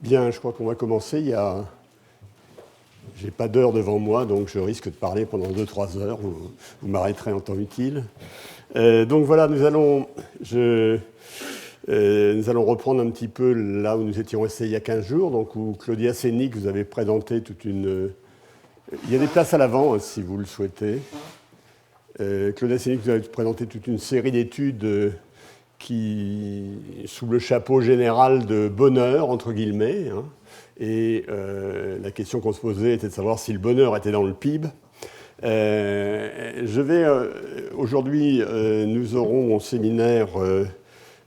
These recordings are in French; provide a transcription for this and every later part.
Bien, je crois qu'on va commencer. J'ai pas d'heure devant moi, donc je risque de parler pendant 2-3 heures. Vous m'arrêterez en temps utile. Donc voilà, nous allons reprendre un petit peu là où nous étions restés il y a 15 jours, donc où Claudia Sénic vous avez présenté toute une... Il y a des places à l'avant, hein, si vous le souhaitez. Claudia Sénic vous avez présenté toute une série d'études qui, sous le chapeau général de bonheur, entre guillemets, hein, et la question qu'on se posait était de savoir si le bonheur était dans le PIB. Aujourd'hui, nous aurons au séminaire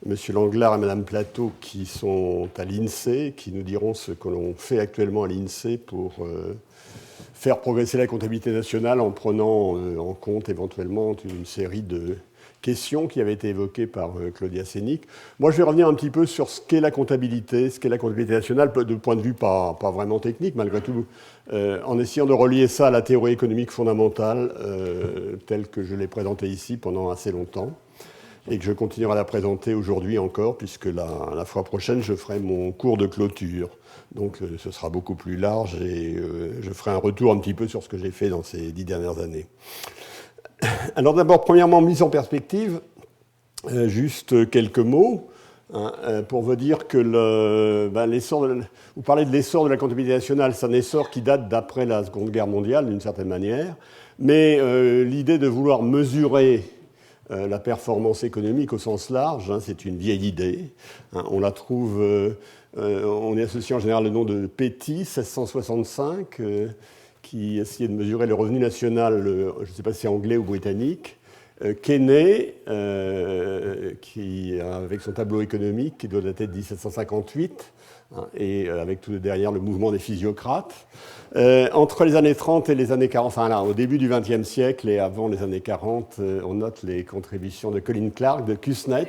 M. Langlard et Mme Plateau qui sont à l'INSEE, qui nous diront ce que l'on fait actuellement à l'INSEE pour faire progresser la comptabilité nationale en prenant en compte éventuellement une série de questions qui avaient été évoquées par Claudia Sénic. Moi, je vais revenir un petit peu sur ce qu'est la comptabilité nationale, de point de vue pas vraiment technique, malgré tout, en essayant de relier ça à la théorie économique fondamentale, telle que je l'ai présentée ici pendant assez longtemps, et que je continuerai à la présenter aujourd'hui encore, puisque la fois prochaine, je ferai mon cours de clôture. Donc, ce sera beaucoup plus large, et je ferai un retour un petit peu sur ce que j'ai fait dans ces 10 dernières années. Alors d'abord, premièrement, mise en perspective, juste quelques mots, hein, pour vous dire que vous parlez de l'essor de la comptabilité nationale, c'est un essor qui date d'après la Seconde Guerre mondiale, d'une certaine manière, mais l'idée de vouloir mesurer la performance économique au sens large, hein, c'est une vieille idée. Hein, on la trouve, on est associé en général le nom de Petty, 1665, qui essayait de mesurer le revenu national, je ne sais pas si c'est anglais ou britannique, Kenney, qui, avec son tableau économique, qui doit dater de 1758, hein, et avec tout derrière le mouvement des physiocrates. Entre les années 30 et les années 40, enfin là, au début du XXe siècle et avant les années 40, on note les contributions de Colin Clark, de Kuznets,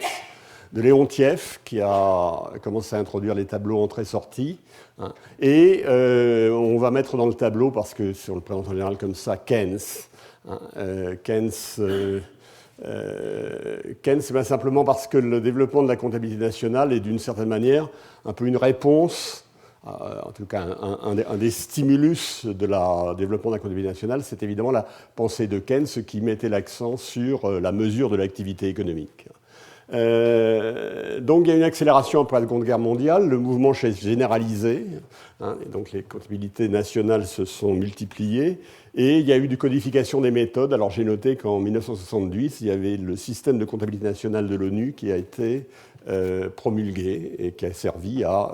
de Leontiev, qui a commencé à introduire les tableaux entrée-sortie. Hein, et on va mettre dans le tableau, parce que si on le présente en général comme ça, Keynes. Hein, Keynes, c'est bien simplement parce que le développement de la comptabilité nationale est d'une certaine manière un peu une réponse, en tout cas un des stimulus de développement de la comptabilité nationale, c'est évidemment la pensée de Keynes qui mettait l'accent sur la mesure de l'activité économique. Donc il y a une accélération après la Seconde Guerre mondiale, le mouvement s'est généralisé, hein, et donc les comptabilités nationales se sont multipliées, et il y a eu une codification des méthodes. Alors j'ai noté qu'en 1970, il y avait le système de comptabilité nationale de l'ONU qui a été promulgué et qui a servi à,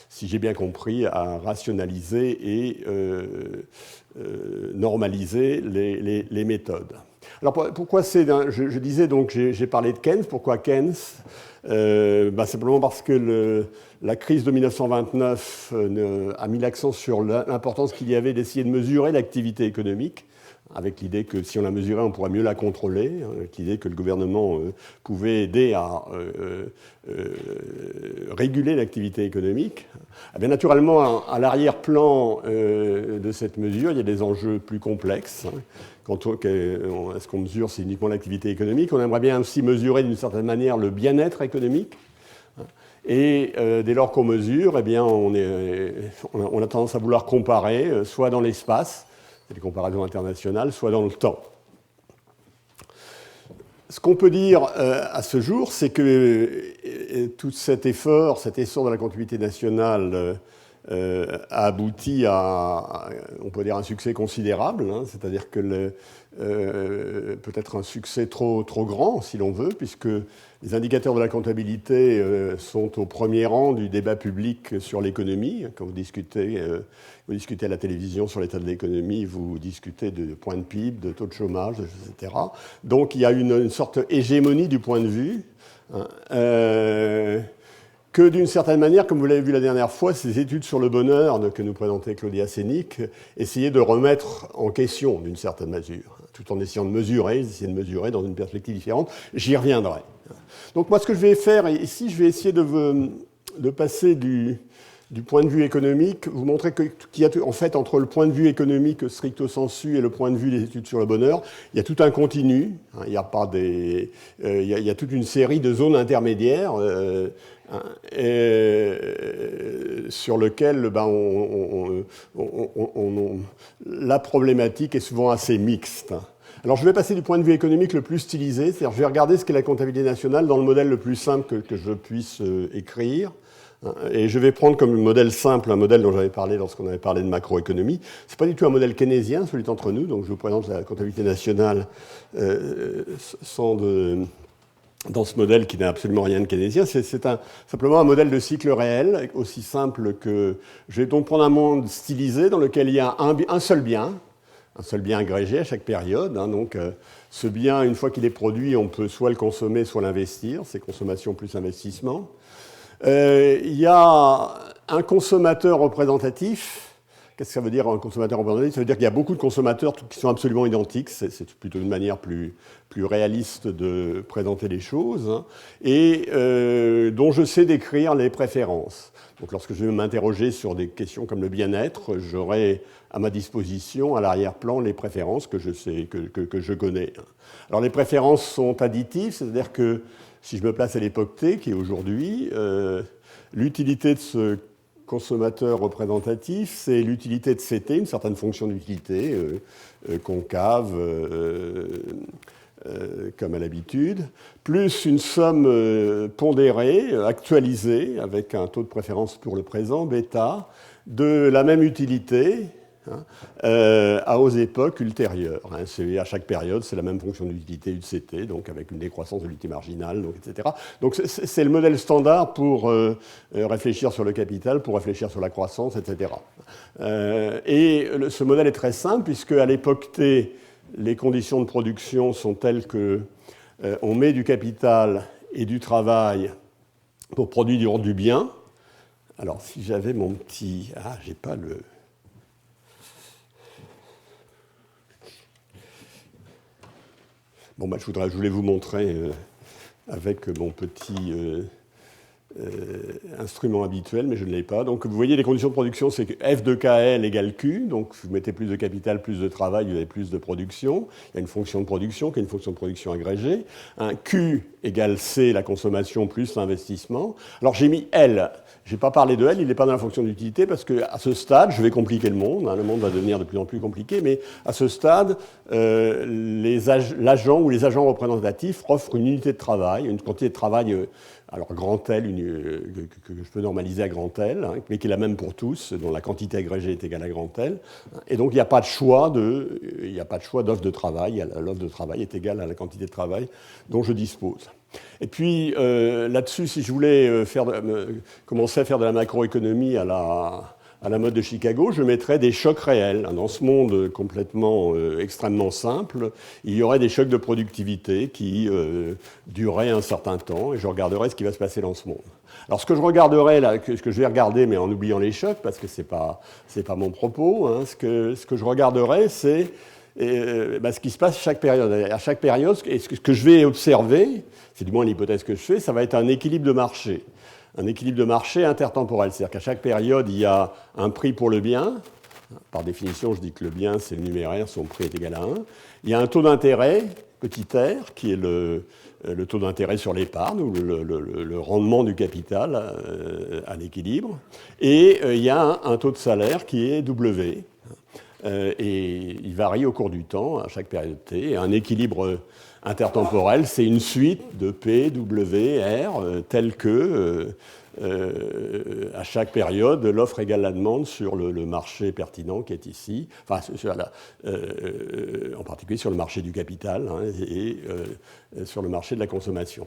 si j'ai bien compris, à rationaliser et normaliser les méthodes. Alors pourquoi je disais donc, j'ai parlé de Keynes. Pourquoi Keynes ? Simplement parce que la crise de 1929 a mis l'accent sur l'importance qu'il y avait d'essayer de mesurer l'activité économique, avec l'idée que si on la mesurait, on pourrait mieux la contrôler, avec l'idée que le gouvernement pouvait aider à réguler l'activité économique. Eh bien, naturellement, à l'arrière-plan de cette mesure, il y a des enjeux plus complexes. Hein. Est-ce qu'on mesure, c'est uniquement l'activité économique? On aimerait bien aussi mesurer d'une certaine manière le bien-être économique. Et dès lors qu'on mesure, eh bien, on a tendance à vouloir comparer, soit dans l'espace, des comparaisons internationales, soit dans le temps. Ce qu'on peut dire à ce jour, c'est que tout cet essor de la comptabilité nationale a abouti à, on peut dire, un succès considérable, hein, c'est-à-dire que peut-être un succès trop grand, si l'on veut, puisque les indicateurs de la comptabilité sont au premier rang du débat public sur l'économie. Quand vous discutez à la télévision sur l'état de l'économie, vous discutez de points de PIB, de taux de chômage, etc. Donc il y a une sorte d'hégémonie du point de vue, hein, que d'une certaine manière, comme vous l'avez vu la dernière fois, ces études sur le bonheur que nous présentait Claudia Sénic essayaient de remettre en question d'une certaine mesure, tout en essayant de mesurer dans une perspective différente. J'y reviendrai. Donc moi, ce que je vais faire ici, je vais essayer de passer du point de vue économique, vous montrez qu'il y a, en fait, entre le point de vue économique stricto sensu et le point de vue des études sur le bonheur, il y a tout un continu. Il y a pas il y a toute une série de zones intermédiaires sur lesquelles la problématique est souvent assez mixte. Alors, je vais passer du point de vue économique le plus stylisé, c'est-à-dire je vais regarder ce qu'est la comptabilité nationale dans le modèle le plus simple que je puisse écrire. Et je vais prendre comme modèle simple un modèle dont j'avais parlé lorsqu'on avait parlé de macroéconomie. Ce n'est pas du tout un modèle keynésien, celui d'entre nous, donc je vous présente la comptabilité nationale dans ce modèle qui n'a absolument rien de keynésien. C'est simplement un modèle de cycle réel, aussi simple que... Je vais donc prendre un monde stylisé dans lequel il y a un seul bien agrégé à chaque période. Donc, ce bien, une fois qu'il est produit, on peut soit le consommer, soit l'investir. C'est consommation plus investissement. Il y a un consommateur représentatif. Qu'est-ce que ça veut dire un consommateur représentatif? Ça veut dire qu'il y a beaucoup de consommateurs qui sont absolument identiques. C'est plutôt une manière plus réaliste de présenter les choses. Et dont je sais décrire les préférences. Donc lorsque je vais m'interroger sur des questions comme le bien-être, j'aurai à ma disposition, à l'arrière-plan, les préférences que je sais, que je connais. Alors les préférences sont additives, c'est-à-dire que si je me place à l'époque T, qui est aujourd'hui, l'utilité de ce consommateur représentatif, c'est l'utilité de CT, une certaine fonction d'utilité, concave, comme à l'habitude, plus une somme pondérée, actualisée, avec un taux de préférence pour le présent, bêta, de la même utilité, aux époques ultérieures. À chaque période, c'est la même fonction d'utilité U de CT, donc avec une décroissance de l'unité marginale, donc, etc. Donc c'est le modèle standard pour réfléchir sur le capital, pour réfléchir sur la croissance, etc. Ce modèle est très simple, puisque à l'époque T, les conditions de production sont telles qu'on met du capital et du travail pour produire du bien. Alors, si j'avais mon petit... Ah, j'ai pas le... Bon, je voulais vous montrer avec mon petit instrument habituel, mais je ne l'ai pas. Donc, vous voyez, les conditions de production, c'est que F de KL égale Q. Donc, vous mettez plus de capital, plus de travail, vous avez plus de production. Il y a une fonction de production qui est une fonction de production agrégée. Un Q égale C, la consommation, plus l'investissement. Alors, j'ai mis L. Je n'ai pas parlé de L, il n'est pas dans la fonction d'utilité parce qu'à ce stade, je vais compliquer le monde. Le monde va devenir de plus en plus compliqué, mais à ce stade, l'agent ou les agents représentatifs offrent une unité de travail, une quantité de travail, alors grand L, que je peux normaliser à grand L, mais qui est la même pour tous, dont la quantité agrégée est égale à grand L. Et donc, il n'y a pas de choix d'offre de travail. L'offre de travail est égale à la quantité de travail dont je dispose. Et puis, là-dessus, si je voulais commencer à faire de la macroéconomie à la mode de Chicago, je mettrais des chocs réels. Dans ce monde complètement extrêmement simple, il y aurait des chocs de productivité qui dureraient un certain temps, et je regarderais ce qui va se passer dans ce monde. Alors, ce que je regarderais, là, ce que je vais regarder, mais en oubliant les chocs, parce que c'est pas mon propos, ce que je regarderais, c'est ce qui se passe à chaque période. À chaque période, ce que je vais observer, c'est du moins l'hypothèse que je fais, ça va être un équilibre de marché. Un équilibre de marché intertemporel. C'est-à-dire qu'à chaque période, il y a un prix pour le bien. Par définition, je dis que le bien, c'est le numéraire, son prix est égal à 1. Il y a un taux d'intérêt, petit r, qui est le taux d'intérêt sur l'épargne, ou le rendement du capital à l'équilibre. Et il y a un taux de salaire qui est W. Et il varie au cours du temps, à chaque période T. Et un équilibre intertemporel, c'est une suite de P, W, R, telle que, à chaque période, l'offre égale la demande sur le marché pertinent qui est ici, enfin, en particulier sur le marché du capital et sur le marché de la consommation.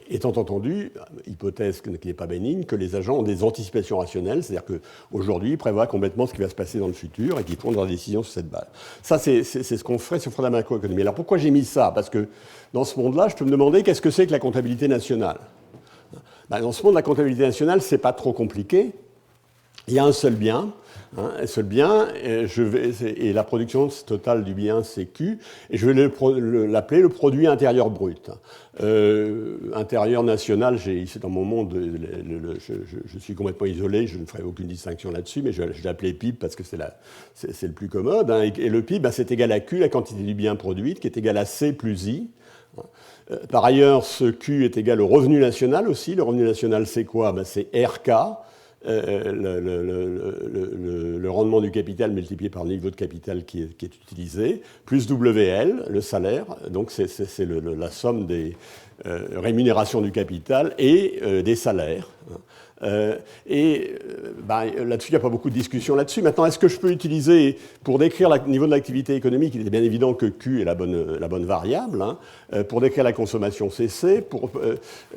Étant entendu, hypothèse qui n'est pas bénigne, que les agents ont des anticipations rationnelles, c'est-à-dire qu'aujourd'hui, ils prévoient complètement ce qui va se passer dans le futur et qu'ils prennent leurs décisions sur cette base. Ça, c'est ce qu'on ferait sur la macroéconomie. Alors pourquoi j'ai mis ça? Parce que dans ce monde-là, je peux me demander qu'est-ce que c'est que la comptabilité nationale. Dans ce monde, la comptabilité nationale, c'est pas trop compliqué. Il y a un seul bien. Ce bien, et la production totale du bien, c'est Q, et je vais l'appeler le produit intérieur brut. Intérieur national, ici dans mon monde, je suis complètement isolé, je ne ferai aucune distinction là-dessus, mais je vais l'appeler PIB parce que c'est le plus commode. Et le PIB, c'est égal à Q, la quantité du bien produite, qui est égal à C plus I. Par ailleurs, ce Q est égal au revenu national aussi. Le revenu national, c'est quoi? C'est RK, le rendement du capital multiplié par le niveau de capital qui est utilisé, plus WL, le salaire. Donc c'est la somme des rémunérations du capital et des salaires. Là-dessus, il n'y a pas beaucoup de discussion là-dessus. Maintenant, est-ce que je peux utiliser, pour décrire le niveau de l'activité économique, il est bien évident que Q est la bonne variable, pour décrire la consommation CC,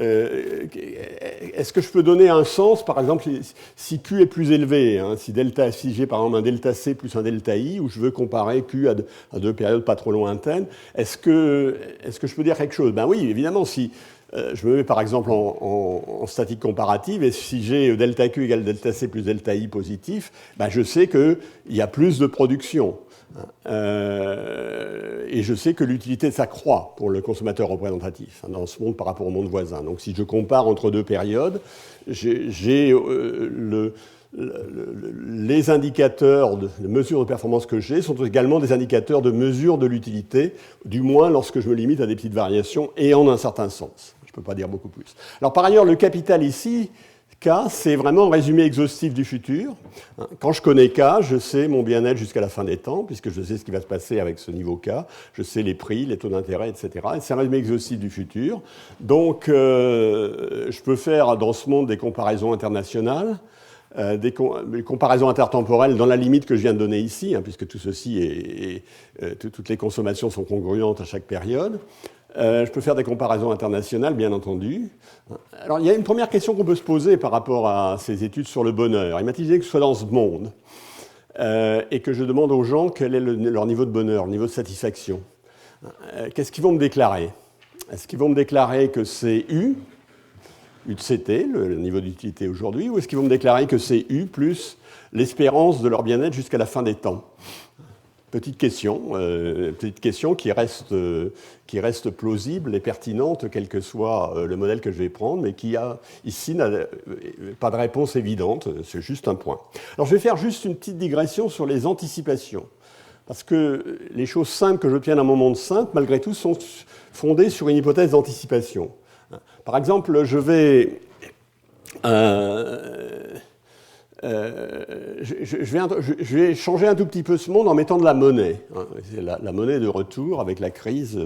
est-ce que je peux donner un sens, par exemple, si Q est plus élevé, si j'ai par exemple un delta C plus un delta I, où je veux comparer Q à deux périodes pas trop lointaines, est-ce que je peux dire quelque chose? Ben oui, évidemment, si je me mets par exemple en statique comparative, et si j'ai delta Q égale delta C plus delta I positif, ben je sais qu'il y a plus de production. Et je sais que l'utilité s'accroît pour le consommateur représentatif dans ce monde par rapport au monde voisin. Donc si je compare entre deux périodes, j'ai les indicateurs de mesure de performance que j'ai sont également des indicateurs de mesure de l'utilité, du moins lorsque je me limite à des petites variations et en un certain sens. Je ne peux pas dire beaucoup plus. Alors par ailleurs, le capital ici, K, c'est vraiment un résumé exhaustif du futur. Quand je connais K, je sais mon bien-être jusqu'à la fin des temps, puisque je sais ce qui va se passer avec ce niveau K, je sais les prix, les taux d'intérêt, etc. Et c'est un résumé exhaustif du futur. Donc je peux faire dans ce monde des comparaisons internationales, des comparaisons intertemporelles dans la limite que je viens de donner ici, puisque tout ceci toutes les consommations sont congruentes à chaque période. Je peux faire des comparaisons internationales, bien entendu. Alors, il y a une première question qu'on peut se poser par rapport à ces études sur le bonheur. Imaginez que je sois dans ce monde et que je demande aux gens quel est leur niveau de bonheur, le niveau de satisfaction. Qu'est-ce qu'ils vont me déclarer? Est-ce qu'ils vont me déclarer que c'est U de CT, le niveau d'utilité aujourd'hui, ou est-ce qu'ils vont me déclarer que c'est U plus l'espérance de leur bien-être jusqu'à la fin des temps? Petite question qui reste plausible et pertinente, quel que soit le modèle que je vais prendre, mais qui ici n'a pas de réponse évidente, c'est juste un point. Alors je vais faire juste une petite digression sur les anticipations, parce que les choses simples que j'obtiens dans mon monde simple, malgré tout, sont fondées sur une hypothèse d'anticipation. Par exemple, je vais changer un tout petit peu ce monde en mettant de la monnaie. C'est la monnaie de retour avec la crise,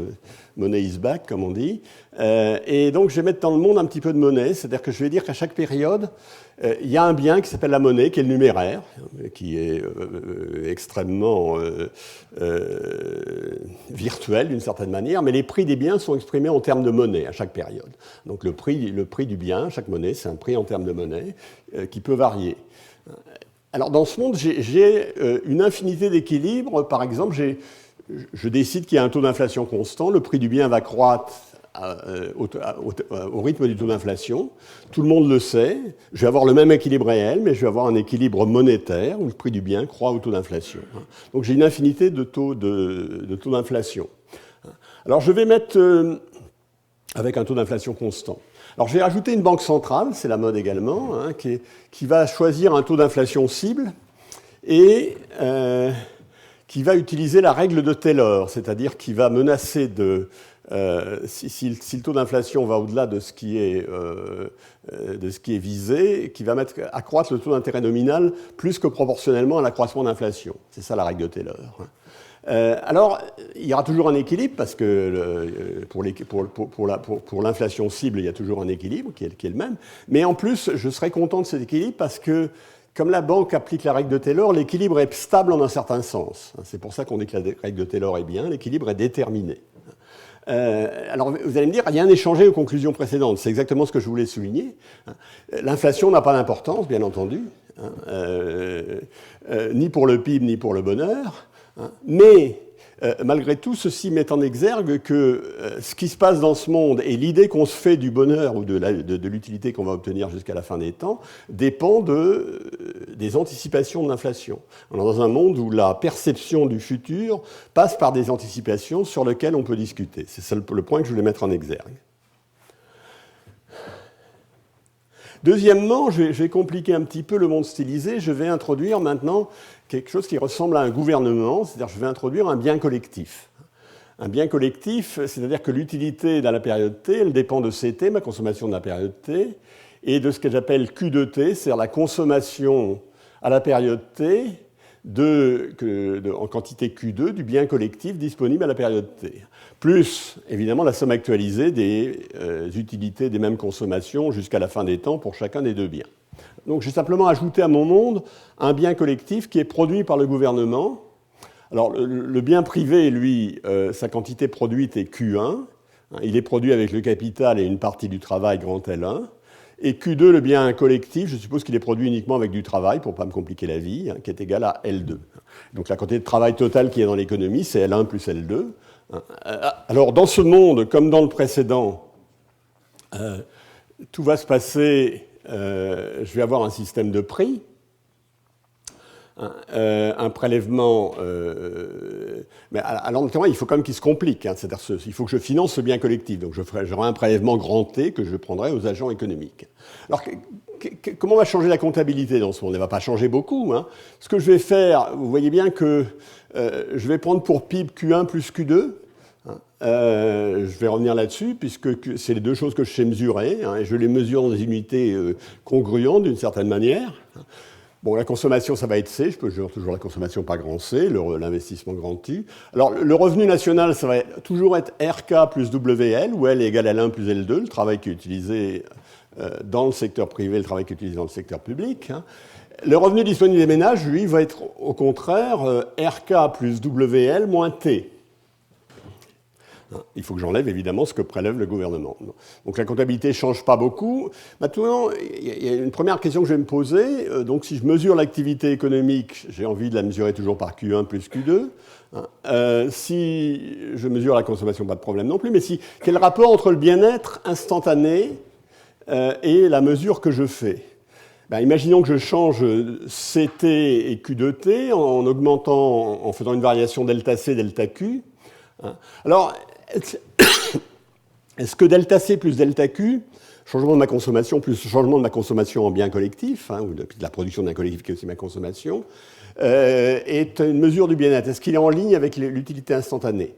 money is back, comme on dit. Et donc, je vais mettre dans le monde un petit peu de monnaie, c'est-à-dire que je vais dire qu'à chaque période, il y a un bien qui s'appelle la monnaie, qui est le numéraire, qui est extrêmement virtuel d'une certaine manière, mais les prix des biens sont exprimés en termes de monnaie à chaque période. Donc, le prix du bien, chaque monnaie, c'est un prix en termes de monnaie qui peut varier. Alors, dans ce monde, j'ai une infinité d'équilibres. Par exemple, je décide qu'il y a un taux d'inflation constant. Le prix du bien va croître au rythme du taux d'inflation. Tout le monde le sait. Je vais avoir le même équilibre réel, mais je vais avoir un équilibre monétaire où le prix du bien croît au taux d'inflation. Donc, j'ai une infinité de taux d'inflation. Alors, je vais mettre avec un taux d'inflation constant. Alors, je vais rajouter une banque centrale, c'est la mode également, qui va choisir un taux d'inflation cible et qui va utiliser la règle de Taylor, c'est-à-dire qui va menacer si le taux d'inflation va au-delà de ce qui est visé, qui va accroître le taux d'intérêt nominal plus que proportionnellement à l'accroissement d'inflation. C'est ça la règle de Taylor. Alors, il y aura toujours un équilibre, parce que pour l'inflation cible, il y a toujours un équilibre qui est le même. Mais en plus, je serais content de cet équilibre parce que, comme la banque applique la règle de Taylor, l'équilibre est stable en un certain sens. C'est pour ça qu'on dit que la règle de Taylor est bien, l'équilibre est déterminé. Alors, vous allez me dire, rien n'est changé aux conclusions précédentes. C'est exactement ce que je voulais souligner. L'inflation n'a pas d'importance, bien entendu, ni pour le PIB, ni pour le bonheur. Mais, malgré tout, ceci met en exergue que ce qui se passe dans ce monde et l'idée qu'on se fait du bonheur ou de l'utilité qu'on va obtenir jusqu'à la fin des temps dépend des anticipations de l'inflation. On est dans un monde où la perception du futur passe par des anticipations sur lesquelles on peut discuter. C'est ça le point que je voulais mettre en exergue. Deuxièmement, je vais compliquer un petit peu le monde stylisé. Je vais introduire maintenant quelque chose qui ressemble à un gouvernement, c'est-à-dire je vais introduire un bien collectif. Un bien collectif, c'est-à-dire que l'utilité dans la période T, elle dépend de CT, ma consommation de la période T, et de ce que j'appelle Q de T, c'est-à-dire la consommation à la période T en quantité Q2 du bien collectif disponible à la période T. Plus, évidemment, la somme actualisée des utilités des mêmes consommations jusqu'à la fin des temps pour chacun des deux biens. Donc j'ai simplement ajouté à mon monde un bien collectif qui est produit par le gouvernement. Alors le bien privé, lui, sa quantité produite est Q1. Il est produit avec le capital et une partie du travail grand L1. Et Q2, le bien collectif, je suppose qu'il est produit uniquement avec du travail, pour ne pas me compliquer la vie, qui est égal à L2. Donc la quantité de travail totale qui est dans l'économie, c'est L1 plus L2. Alors dans ce monde, comme dans le précédent, tout va se passer, je vais avoir un système de prix, un prélèvement, mais alors il faut quand même qu'il se complique, c'est-à-dire il faut que je finance ce bien collectif, donc j'aurai un prélèvement grand T que je prendrai aux agents économiques. Alors comment va changer la comptabilité dans ce monde? Elle ne va pas changer beaucoup. Ce que je vais faire, vous voyez bien que je vais prendre pour PIB Q1 plus Q2. Je vais revenir là-dessus, puisque c'est les deux choses que je sais mesurer, et je les mesure dans des unités congruentes d'une certaine manière. Bon, la consommation, ça va être C, je peux toujours la consommation par grand C, l'investissement grand U. Alors, le revenu national, ça va toujours être RK plus WL, où L est égal à L1 plus L2, le travail qui est utilisé dans le secteur privé, le travail qui est utilisé dans le secteur public. Le revenu disponible des ménages, lui, va être au contraire RK plus WL moins T. Il faut que j'enlève évidemment ce que prélève le gouvernement. Donc la comptabilité ne change pas beaucoup. Maintenant, il y a une première question que je vais me poser. Donc si je mesure l'activité économique, j'ai envie de la mesurer toujours par Q1 plus Q2. Si je mesure la consommation, pas de problème non plus. Mais quel est le rapport entre le bien-être instantané et la mesure que je fais? Imaginons que je change CT et Q2T en augmentant, en faisant une variation delta C, delta Q. Alors, est-ce que delta C plus delta Q, changement de ma consommation plus changement de ma consommation en bien collectif, ou de la production d'un collectif qui est aussi ma consommation, est une mesure du bien-être? Est-ce qu'il est en ligne avec l'utilité instantanée?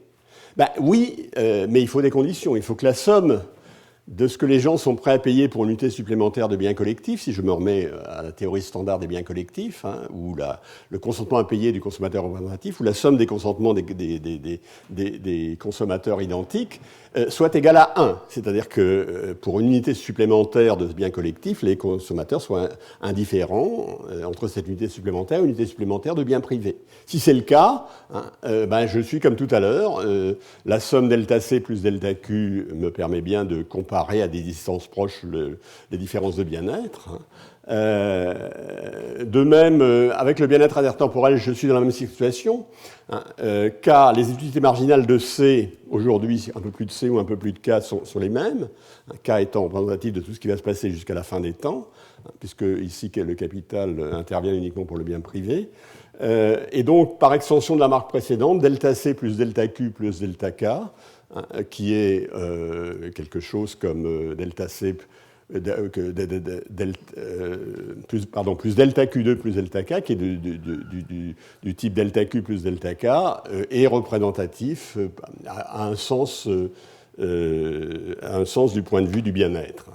Oui, mais il faut des conditions. Il faut que la somme de ce que les gens sont prêts à payer pour une unité supplémentaire de biens collectifs, si je me remets à la théorie standard des biens collectifs, ou le consentement à payer du consommateur représentatif, ou la somme des consentements des consommateurs identiques, soit égale à 1. C'est-à-dire que pour une unité supplémentaire de ce bien collectif, les consommateurs soient indifférents entre cette unité supplémentaire et une unité supplémentaire de biens privés. Si c'est le cas, je suis comme tout à l'heure, la somme delta C plus delta Q me permet bien de comparer à des distances proches les différences de bien-être. De même, avec le bien-être intertemporel, je suis dans la même situation, car les utilités marginales de C, aujourd'hui, un peu plus de C ou un peu plus de K sont les mêmes, K étant représentatif de tout ce qui va se passer jusqu'à la fin des temps, puisque ici, le capital intervient uniquement pour le bien privé. Et donc, par extension de la marque précédente, delta C plus delta Q plus delta K, qui est quelque chose comme delta C plus delta Q2 plus delta K, qui est du type delta Q plus delta K, est représentatif à un sens du point de vue du bien-être.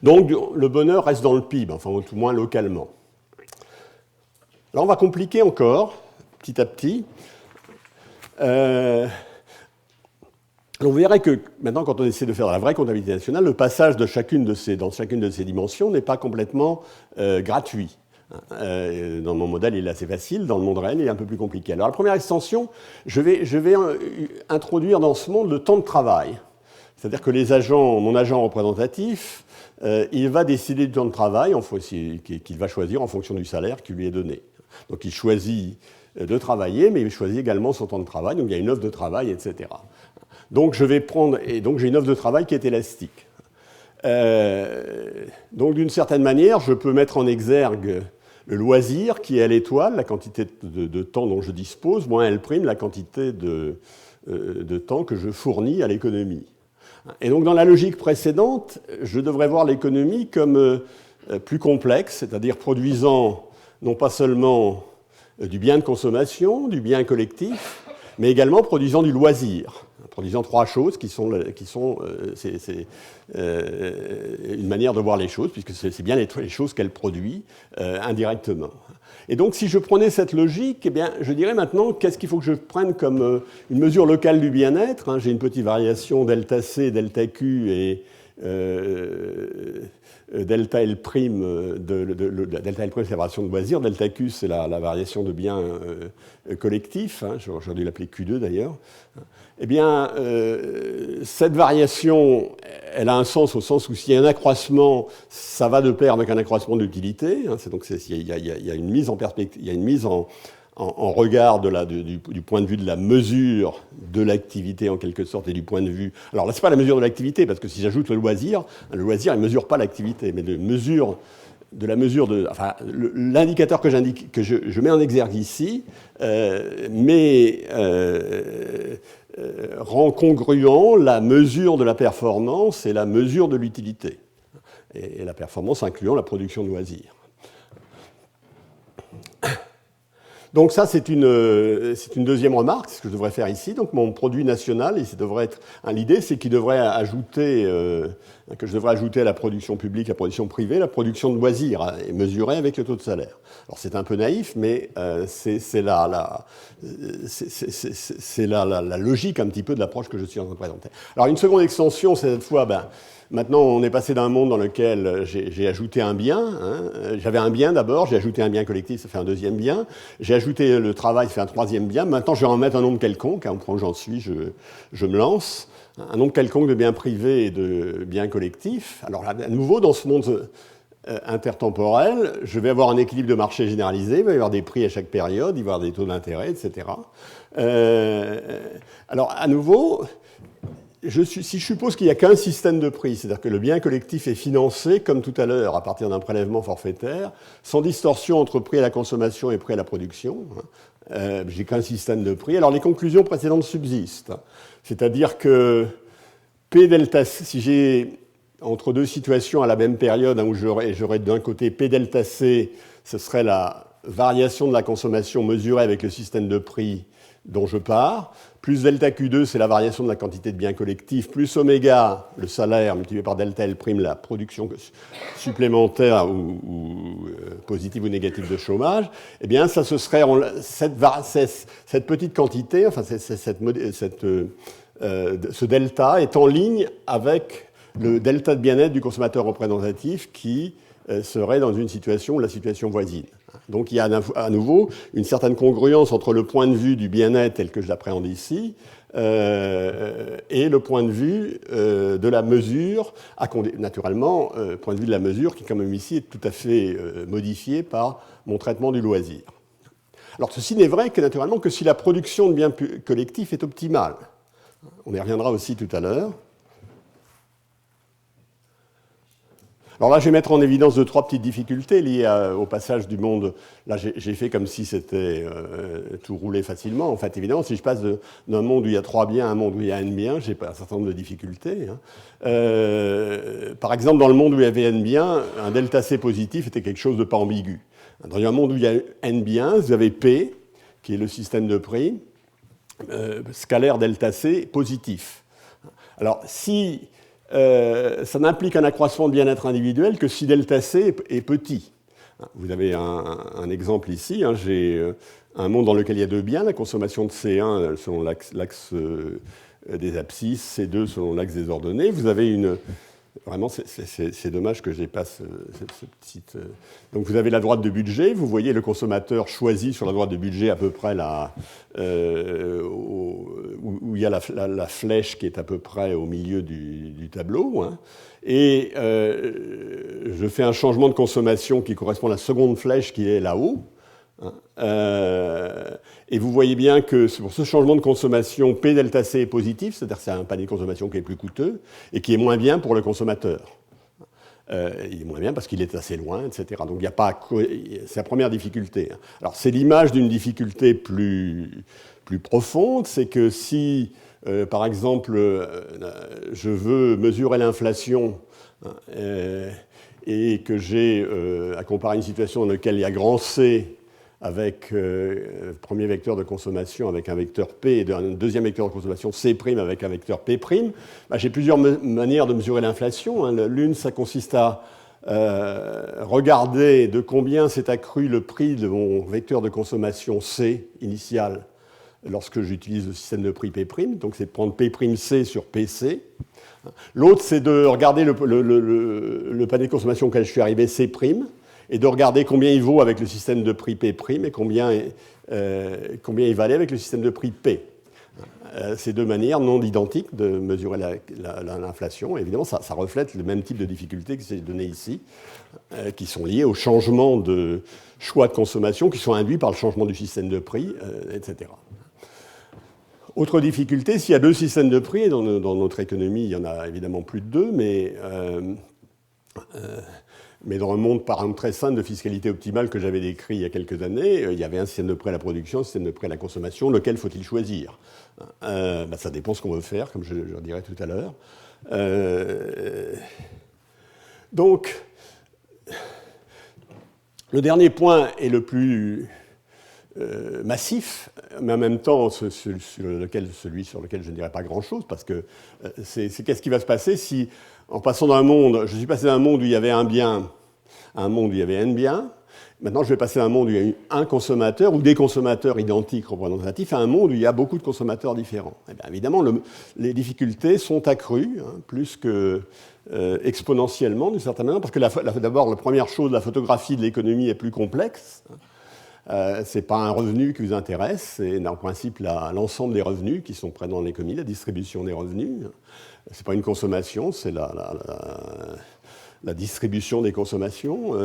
Donc le bonheur reste dans le PIB, enfin tout moins localement. Alors on va compliquer encore, petit à petit. On verrait que maintenant, quand on essaie de faire la vraie comptabilité nationale, le passage dans chacune de ces dimensions n'est pas complètement gratuit. Dans mon modèle, il est assez facile. Dans le monde réel, il est un peu plus compliqué. Alors, la première extension, je vais introduire dans ce monde le temps de travail. C'est-à-dire que mon agent représentatif, il va décider du temps de travail qu'il va choisir en fonction du salaire qui lui est donné. Donc, il choisit de travailler, mais il choisit également son temps de travail. Donc, il y a une offre de travail, etc. Donc, j'ai une offre de travail qui est élastique. Donc, d'une certaine manière, je peux mettre en exergue le loisir qui est à l'étoile, la quantité de temps dont je dispose, moins L', la quantité de temps que je fournis à l'économie. Et donc dans la logique précédente, je devrais voir l'économie comme plus complexe, c'est-à-dire produisant non pas seulement du bien de consommation, du bien collectif, mais également produisant du loisir, produisant trois choses qui sont une manière de voir les choses, puisque c'est bien les choses qu'elle produit indirectement. Et donc, si je prenais cette logique, eh bien, je dirais maintenant, qu'est-ce qu'il faut que je prenne comme une mesure locale du bien-être, hein. J'ai une petite variation delta C, delta Q et delta L', delta L', c'est la variation de loisir, delta Q, c'est la variation de bien collectif, hein. J'aurais dû l'appeler Q2 d'ailleurs. Eh bien, cette variation, elle a un sens au sens où s'il y a un accroissement, ça va de pair avec un accroissement d'utilité. Hein. Donc il y a une mise en perspective, il y a une mise en regard du point de vue de la mesure de l'activité en quelque sorte et du point de vue. Alors là, c'est pas la mesure de l'activité parce que si j'ajoute le loisir, il ne mesure pas l'activité, mais l'indicateur que je mets en exergue ici, rend congruent la mesure de la performance et la mesure de l'utilité. Et la performance incluant la production de loisirs. Donc ça, c'est une deuxième remarque, c'est ce que je devrais faire ici. Donc mon produit national, l'idée, c'est qu'il devrait ajouter, que je devrais ajouter à la production publique, la production privée, la production de loisirs, et mesurer avec le taux de salaire. Alors c'est un peu naïf, mais c'est la logique un petit peu de l'approche que je suis en train de présenter. Alors une seconde extension, c'est cette fois, maintenant, on est passé d'un monde dans lequel j'ai ajouté un bien. Hein. J'avais un bien d'abord, j'ai ajouté un bien collectif, ça fait un deuxième bien. J'ai ajouté le travail, ça fait un troisième bien. Maintenant, je vais en mettre un nombre quelconque. Hein, au point où j'en suis, je me lance. Un nombre quelconque de biens privés et de biens collectifs. Alors, à nouveau, dans ce monde intertemporel, je vais avoir un équilibre de marché généralisé. Il va y avoir des prix à chaque période, il va y avoir des taux d'intérêt, etc. Alors, à nouveau... si je suppose qu'il n'y a qu'un système de prix, c'est-à-dire que le bien collectif est financé, comme tout à l'heure, à partir d'un prélèvement forfaitaire, sans distorsion entre prix à la consommation et prix à la production, j'ai qu'un système de prix. Alors les conclusions précédentes subsistent. C'est-à-dire que P delta C, si j'ai entre deux situations à la même période, hein, où j'aurais d'un côté P delta C, ce serait la variation de la consommation mesurée avec le système de prix dont je pars, plus delta Q2, c'est la variation de la quantité de biens collectifs, plus oméga, le salaire, multiplié par delta L', la production supplémentaire ou positive ou négative de chômage, eh bien, ça ce serait cette petite quantité, enfin, ce delta est en ligne avec le delta de bien-être du consommateur représentatif qui serait dans une situation, la situation voisine. Donc il y a à nouveau une certaine congruence entre le point de vue du bien-être tel que je l'appréhende ici et le point de vue de la mesure, naturellement, point de vue de la mesure qui, quand même ici, est tout à fait modifié par mon traitement du loisir. Alors ceci n'est vrai que, naturellement, que si la production de biens collectifs est optimale. On y reviendra aussi tout à l'heure. Alors là, je vais mettre en évidence deux, trois petites difficultés liées au passage du monde. Là, j'ai fait comme si c'était tout roulé facilement. En fait, évidemment, si je passe d'un monde où il y a 3 biens à un monde où il y a n biens, j'ai un certain nombre de difficultés. Hein. Par exemple, dans le monde où il y avait n biens, un delta C positif était quelque chose de pas ambigu. Dans un monde où il y a n biens, vous avez P, qui est le système de prix, scalaire delta C positif. Alors, si... ça n'implique un accroissement de bien-être individuel que si delta C est petit. Vous avez un exemple ici. Hein, j'ai un monde dans lequel il y a 2 biens, la consommation de C1 selon l'axe des abscisses, C2 selon l'axe des ordonnées. Vous avez une... Vraiment, c'est dommage que je n'ai pas cette petite... Donc vous avez la droite de budget, vous voyez le consommateur choisi sur la droite de budget à peu près où il y a la flèche qui est à peu près au milieu du tableau. Hein. Et je fais un changement de consommation qui correspond à la seconde flèche qui est là-haut. Et vous voyez bien que pour ce changement de consommation, P delta C est positif, c'est-à-dire que c'est un panier de consommation qui est plus coûteux et qui est moins bien pour le consommateur. Il est moins bien parce qu'il est assez loin, etc. Donc il n'y a pas... C'est la première difficulté. Alors c'est l'image d'une difficulté plus profonde, c'est que si, par exemple, je veux mesurer l'inflation et que j'ai à comparer une situation dans laquelle il y a grand C avec premier vecteur de consommation avec un vecteur P et un deuxième vecteur de consommation C' avec un vecteur P', bah, j'ai plusieurs manières de mesurer l'inflation. Hein. L'une, ça consiste à regarder de combien s'est accru le prix de mon vecteur de consommation C initial lorsque j'utilise le système de prix P', donc c'est de prendre P'(C) sur PC. L'autre, c'est de regarder le panier de consommation auquel je suis arrivé C', et de regarder combien il vaut avec le système de prix P' et combien il valait avec le système de prix P. Ces deux manières non identiques de mesurer l'inflation. Évidemment, ça reflète le même type de difficultés que j'ai donné ici, qui sont liées au changement de choix de consommation qui sont induits par le changement du système de prix, etc. Autre difficulté, s'il y a deux systèmes de prix, et dans notre économie, il y en a évidemment plus de deux, mais dans un monde, par exemple, très simple de fiscalité optimale que j'avais décrit il y a quelques années, il y avait un système de prix à la production, un système de prix à la consommation. Lequel faut-il choisir ? Ça dépend ce qu'on veut faire, comme je le dirai tout à l'heure. Donc, le dernier point est le plus massif, mais en même temps celui sur lequel je ne dirai pas grand-chose, parce que c'est qu'est-ce qui va se passer si, en passant d'un monde, je suis passé d'un monde où il y avait un bien à un monde où il y avait n biens. Maintenant, je vais passer d'un monde où il y a eu un consommateur ou des consommateurs identiques représentatifs à un monde où il y a beaucoup de consommateurs différents. Et bien, évidemment, les difficultés sont accrues, plus que exponentiellement, d'une certaine manière, parce que d'abord, la première chose, la photographie de l'économie est plus complexe. Ce n'est pas un revenu qui vous intéresse, c'est en principe l'ensemble des revenus qui sont présents dans l'économie, la distribution des revenus. Ce n'est pas une consommation, c'est la distribution des consommations.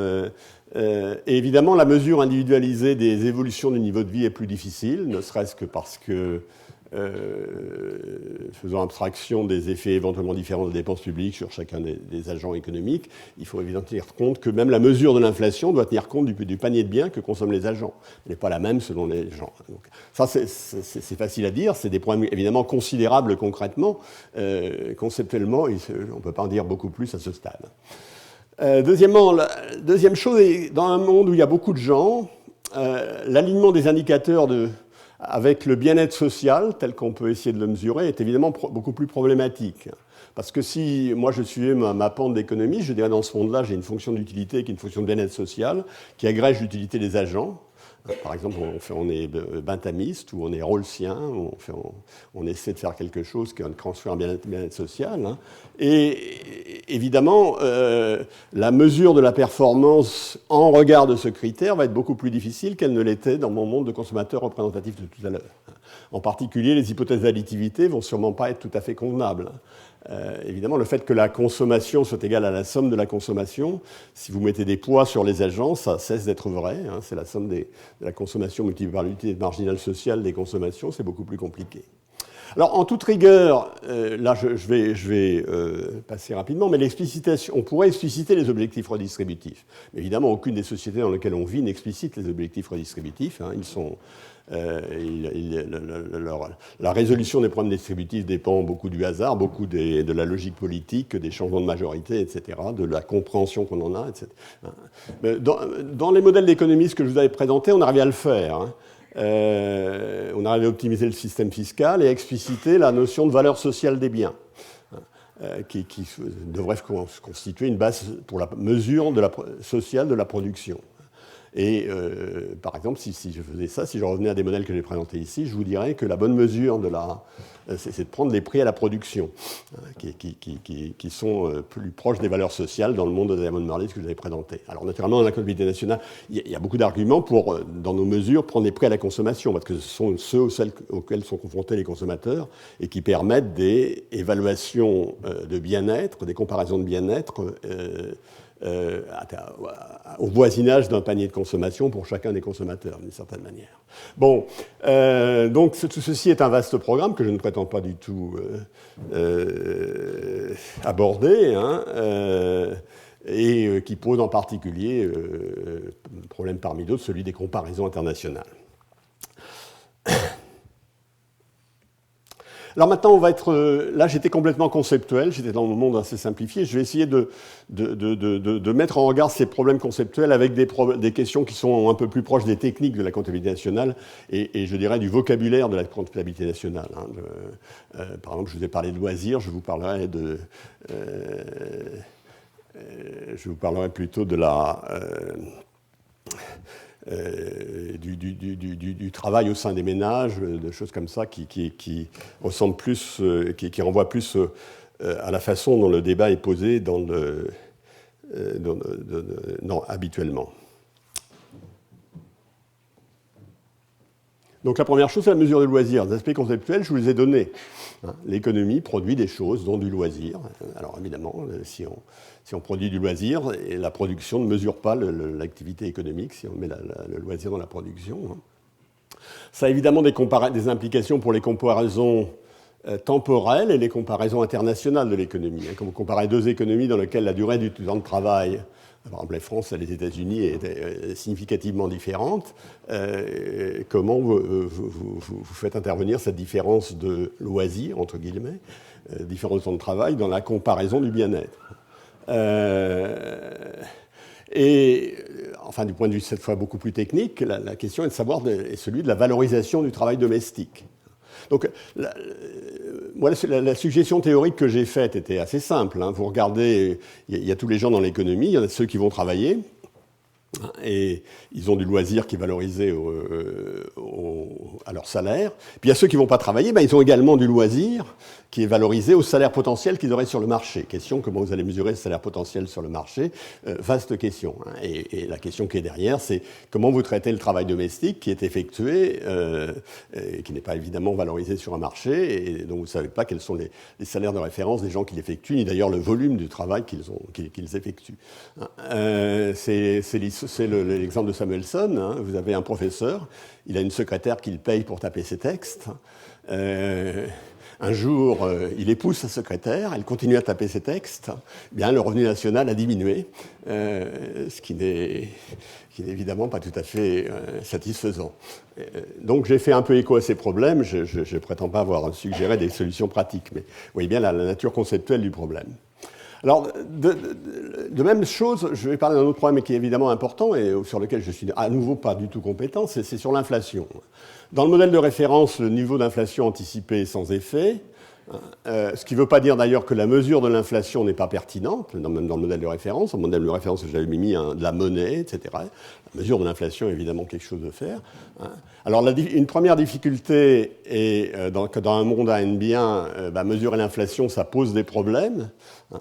Et évidemment, la mesure individualisée des évolutions du niveau de vie est plus difficile, ne serait-ce que parce que, faisant abstraction des effets éventuellement différents de dépenses publiques sur chacun des agents économiques, il faut évidemment tenir compte que même la mesure de l'inflation doit tenir compte du panier de biens que consomment les agents. Elle n'est pas la même selon les gens. Donc, ça, c'est facile à dire, c'est des problèmes évidemment considérables concrètement. Conceptuellement, on ne peut pas en dire beaucoup plus à ce stade. Deuxièmement, la deuxième chose, est, dans un monde où il y a beaucoup de gens, l'alignement des indicateurs avec le bien-être social, tel qu'on peut essayer de le mesurer, est évidemment beaucoup plus problématique. Parce que si moi je suivais ma pente d'économie, je dirais dans ce monde-là, j'ai une fonction d'utilité qui est une fonction de bien-être social, qui agrège l'utilité des agents. Par exemple, on est benthamiste ou on est rawlsien, on essaie de faire quelque chose qui construit un bien-être social. Hein. Et évidemment, la mesure de la performance en regard de ce critère va être beaucoup plus difficile qu'elle ne l'était dans mon monde de consommateurs représentatifs de tout à l'heure. En particulier, les hypothèses d'additivité ne vont sûrement pas être tout à fait convenables. Évidemment, le fait que la consommation soit égale à la somme de la consommation, si vous mettez des poids sur les agents, ça cesse d'être vrai. Hein, c'est la somme de la consommation multipliée par l'unité marginale sociale des consommations, c'est beaucoup plus compliqué. Alors, en toute rigueur, là, je vais passer rapidement, mais l'explicitation, on pourrait expliciter les objectifs redistributifs. Mais évidemment, aucune des sociétés dans lesquelles on vit n'explicite les objectifs redistributifs. Hein, ils sont... la résolution des problèmes distributifs dépend beaucoup du hasard, beaucoup de la logique politique, des changements de majorité, etc., de la compréhension qu'on en a, etc. Dans les modèles d'économie que je vous avais présentés, on arrive à le faire. Hein. On arrive à optimiser le système fiscal et à expliciter la notion de valeur sociale des biens, qui devrait constituer une base pour la mesure sociale de la production. Et par exemple, si je faisais ça, si je revenais à des modèles que j'ai présentés ici, je vous dirais que la bonne mesure c'est de prendre les prix à la production, qui sont plus proches des valeurs sociales dans le monde de Diamond Marley que je vous avais présenté. Alors naturellement, dans la comptabilité nationale, il y a beaucoup d'arguments pour, dans nos mesures, prendre les prix à la consommation, parce que ce sont ceux ou celles auxquels sont confrontés les consommateurs et qui permettent des évaluations de bien-être, des comparaisons de bien-être au voisinage d'un panier de consommation pour chacun des consommateurs, d'une certaine manière. Bon, donc tout ceci est un vaste programme que je ne prétends pas du tout aborder. Hein, et qui pose en particulier, problème parmi d'autres, celui des comparaisons internationales. Alors maintenant, on va être... là, j'étais complètement conceptuel, j'étais dans mon monde assez simplifié. Je vais essayer de mettre en regard ces problèmes conceptuels avec des questions qui sont un peu plus proches des techniques de la comptabilité nationale et je dirais du vocabulaire de la comptabilité nationale. Par exemple, je vous ai parlé de loisirs, je vous parlerai plutôt de la... du travail au sein des ménages, de choses comme ça qui ressemblent plus, qui renvoient plus à la façon dont le débat est posé habituellement. Donc la première chose, c'est la mesure de loisir. Les aspects conceptuels, je vous les ai donnés. L'économie produit des choses, dont du loisir. Alors évidemment, si on produit du loisir, et la production ne mesure pas l'activité économique, si on met le loisir dans la production. Ça a évidemment des implications pour les comparaisons temporelles et les comparaisons internationales de l'économie. Quand vous comparez deux économies dans lesquelles la durée du temps de travail, par exemple, la France et les États-Unis étaient significativement différentes. Comment vous faites intervenir cette différence de loisir, entre guillemets, différence de temps de travail, dans la comparaison du bien-être et, enfin, du point de vue cette fois beaucoup plus technique, la question est de savoir est celui de la valorisation du travail domestique. Donc, moi, la suggestion théorique que j'ai faite était assez simple. Vous regardez, il y a tous les gens dans l'économie, il y en a ceux qui vont travailler, et ils ont du loisir qui est valorisé à leur salaire. Puis il y a ceux qui ne vont pas travailler, ils ont également du loisir qui est valorisé au salaire potentiel qu'ils auraient sur le marché. Question, comment vous allez mesurer le salaire potentiel sur le marché? Vaste question. Et la question qui est derrière, c'est comment vous traitez le travail domestique qui est effectué, et qui n'est pas évidemment valorisé sur un marché, et dont vous ne savez pas quels sont les salaires de référence des gens qui l'effectuent, ni d'ailleurs le volume du travail qu'ils effectuent. C'est l'exemple de Samuelson. Vous avez un professeur, il a une secrétaire qui le paye pour taper ses textes. Un jour, il épouse sa secrétaire, elle continue à taper ses textes. Bien, le revenu national a diminué, ce qui n'est évidemment pas tout à fait satisfaisant. Donc j'ai fait un peu écho à ces problèmes. Je ne prétends pas avoir suggéré des solutions pratiques, mais vous voyez bien la nature conceptuelle du problème. Alors, de même chose, je vais parler d'un autre problème qui est évidemment important et sur lequel je suis à nouveau pas du tout compétent, c'est sur l'inflation. Dans le modèle de référence, le niveau d'inflation anticipé est sans effet, ce qui ne veut pas dire d'ailleurs que la mesure de l'inflation n'est pas pertinente, même dans le modèle de référence. Dans le modèle de référence, j'avais mis de la monnaie, etc. La mesure de l'inflation est évidemment quelque chose de faire. Alors, une première difficulté est que dans un monde ahénien, mesurer l'inflation, ça pose des problèmes.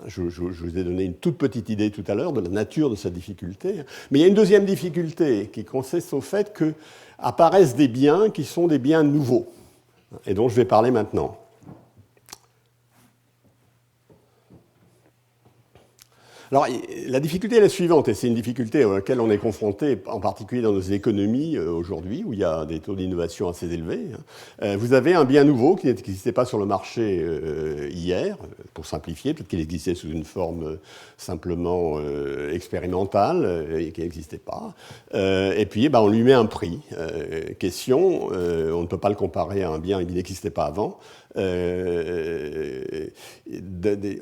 Je vous ai donné une toute petite idée tout à l'heure de la nature de cette difficulté. Mais il y a une deuxième difficulté qui consiste au fait qu'apparaissent des biens qui sont des biens nouveaux, et dont je vais parler maintenant. Alors, la difficulté est la suivante, et c'est une difficulté à laquelle on est confronté, en particulier dans nos économies aujourd'hui, où il y a des taux d'innovation assez élevés. Vous avez un bien nouveau qui n'existait pas sur le marché hier, pour simplifier, peut-être qu'il existait sous une forme simplement expérimentale, et qui n'existait pas. Et puis, on lui met un prix. Question, on ne peut pas le comparer à un bien qui n'existait pas avant.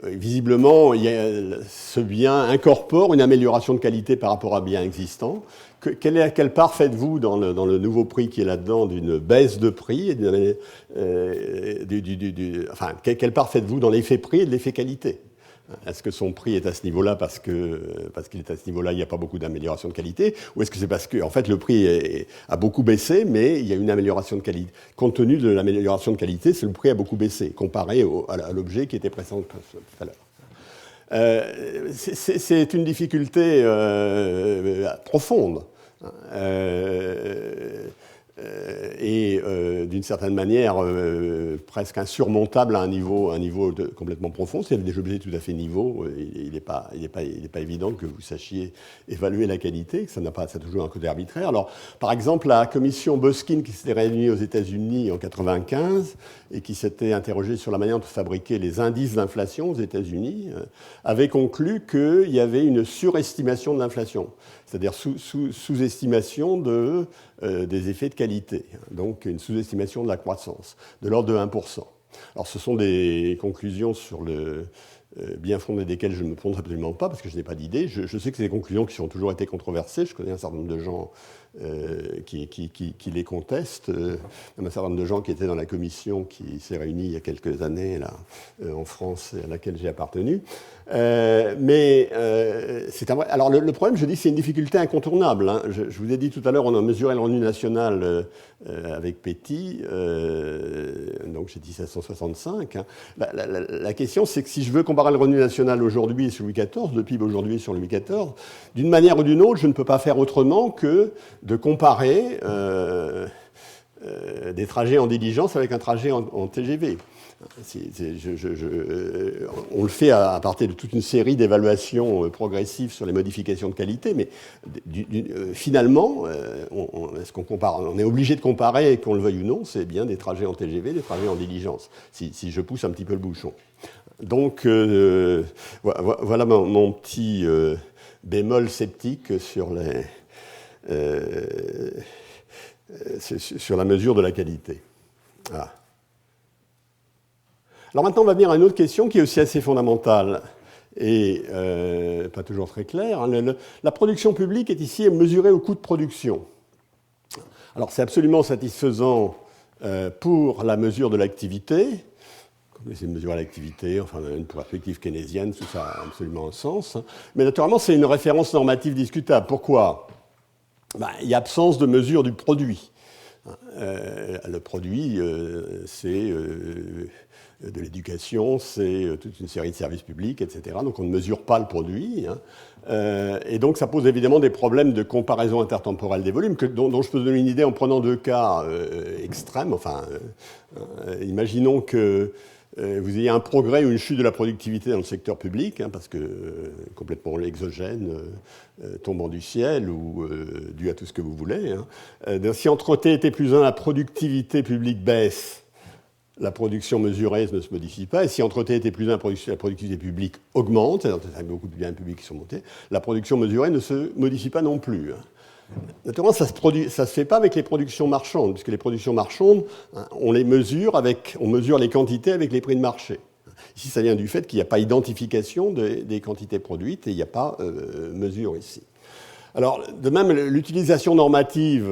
Visiblement, ce bien incorpore une amélioration de qualité par rapport à un bien existant. Quelle part faites-vous dans le nouveau prix qui est là-dedans d'une baisse de prix quelle part faites-vous dans l'effet prix et de l'effet qualité? Est-ce que son prix est à ce niveau-là parce qu'il est à ce niveau-là, il n'y a pas beaucoup d'amélioration de qualité, ou est-ce que c'est parce que en fait, le prix a beaucoup baissé, mais il y a une amélioration de qualité? Compte tenu de l'amélioration de qualité, le prix a beaucoup baissé, comparé à l'objet qui était présent tout à l'heure. C'est une difficulté profonde. est d'une certaine manière presque insurmontable à un niveau complètement profond. Si vous avez des objets tout à fait niveaux, il n'est pas évident que vous sachiez évaluer la qualité, que ça a toujours un côté arbitraire. Alors, par exemple, la commission Boskin qui s'était réunie aux États-Unis en 1995 et qui s'était interrogée sur la manière de fabriquer les indices d'inflation aux États-Unis avait conclu qu'il y avait une surestimation de l'inflation, c'est-à-dire sous-estimation des effets de qualité, donc une sous-estimation de la croissance, de l'ordre de 1%. Alors ce sont des conclusions sur le bien fondées desquelles je ne me prononce absolument pas, parce que je n'ai pas d'idée. Je sais que c'est des conclusions qui ont toujours été controversées, je connais un certain nombre de gens qui les contestent, même un certain nombre de gens qui étaient dans la commission qui s'est réunie il y a quelques années là, en France et à laquelle j'ai appartenu. Mais c'est un vrai. Alors le problème, je dis, c'est une difficulté incontournable. Hein. Je vous ai dit tout à l'heure, on a mesuré le revenu national avec Petty, donc j'ai dit 1765. Hein. La question, c'est que si je veux comparer le revenu national aujourd'hui sur Louis XIV, le PIB aujourd'hui sur Louis XIV, d'une manière ou d'une autre, je ne peux pas faire autrement que de comparer des trajets en diligence avec un trajet en TGV. On le fait à partir de toute une série d'évaluations progressives sur les modifications de qualité, mais finalement, on est obligé de comparer, qu'on le veuille ou non, c'est bien des trajets en TGV, des trajets en diligence, si je pousse un petit peu le bouchon. Donc, voilà mon petit bémol sceptique sur la mesure de la qualité. Voilà. Alors maintenant, on va venir à une autre question qui est aussi assez fondamentale et pas toujours très claire. Hein. La production publique est ici mesurée au coût de production. Alors c'est absolument satisfaisant pour la mesure de l'activité. Comme essayer de mesurer l'activité, enfin une perspective keynésienne, tout ça a absolument un sens. Mais naturellement, c'est une référence normative discutable. Pourquoi ? Il y a absence de mesure du produit. Le produit, c'est de l'éducation, c'est toute une série de services publics, etc. Donc on ne mesure pas le produit. Hein. Et donc ça pose évidemment des problèmes de comparaison intertemporelle des volumes, dont je peux donner une idée en prenant deux cas extrêmes. Enfin, imaginons que vous ayez un progrès ou une chute de la productivité dans le secteur public, hein, parce que complètement exogène, tombant du ciel ou dû à tout ce que vous voulez. Hein. Si entre T et T plus 1, la productivité publique baisse, la production mesurée ne se modifie pas. Et si entre T et T plus 1, la productivité publique augmente, c'est-à-dire qu'il y a beaucoup de biens publics qui sont montés, la production mesurée ne se modifie pas non plus. Naturellement, ça ne se fait pas avec les productions marchandes, puisque les productions marchandes, hein, on mesure les quantités avec les prix de marché. Ici, ça vient du fait qu'il n'y a pas identification des quantités produites et il n'y a pas mesure ici. Alors, de même, l'utilisation normative,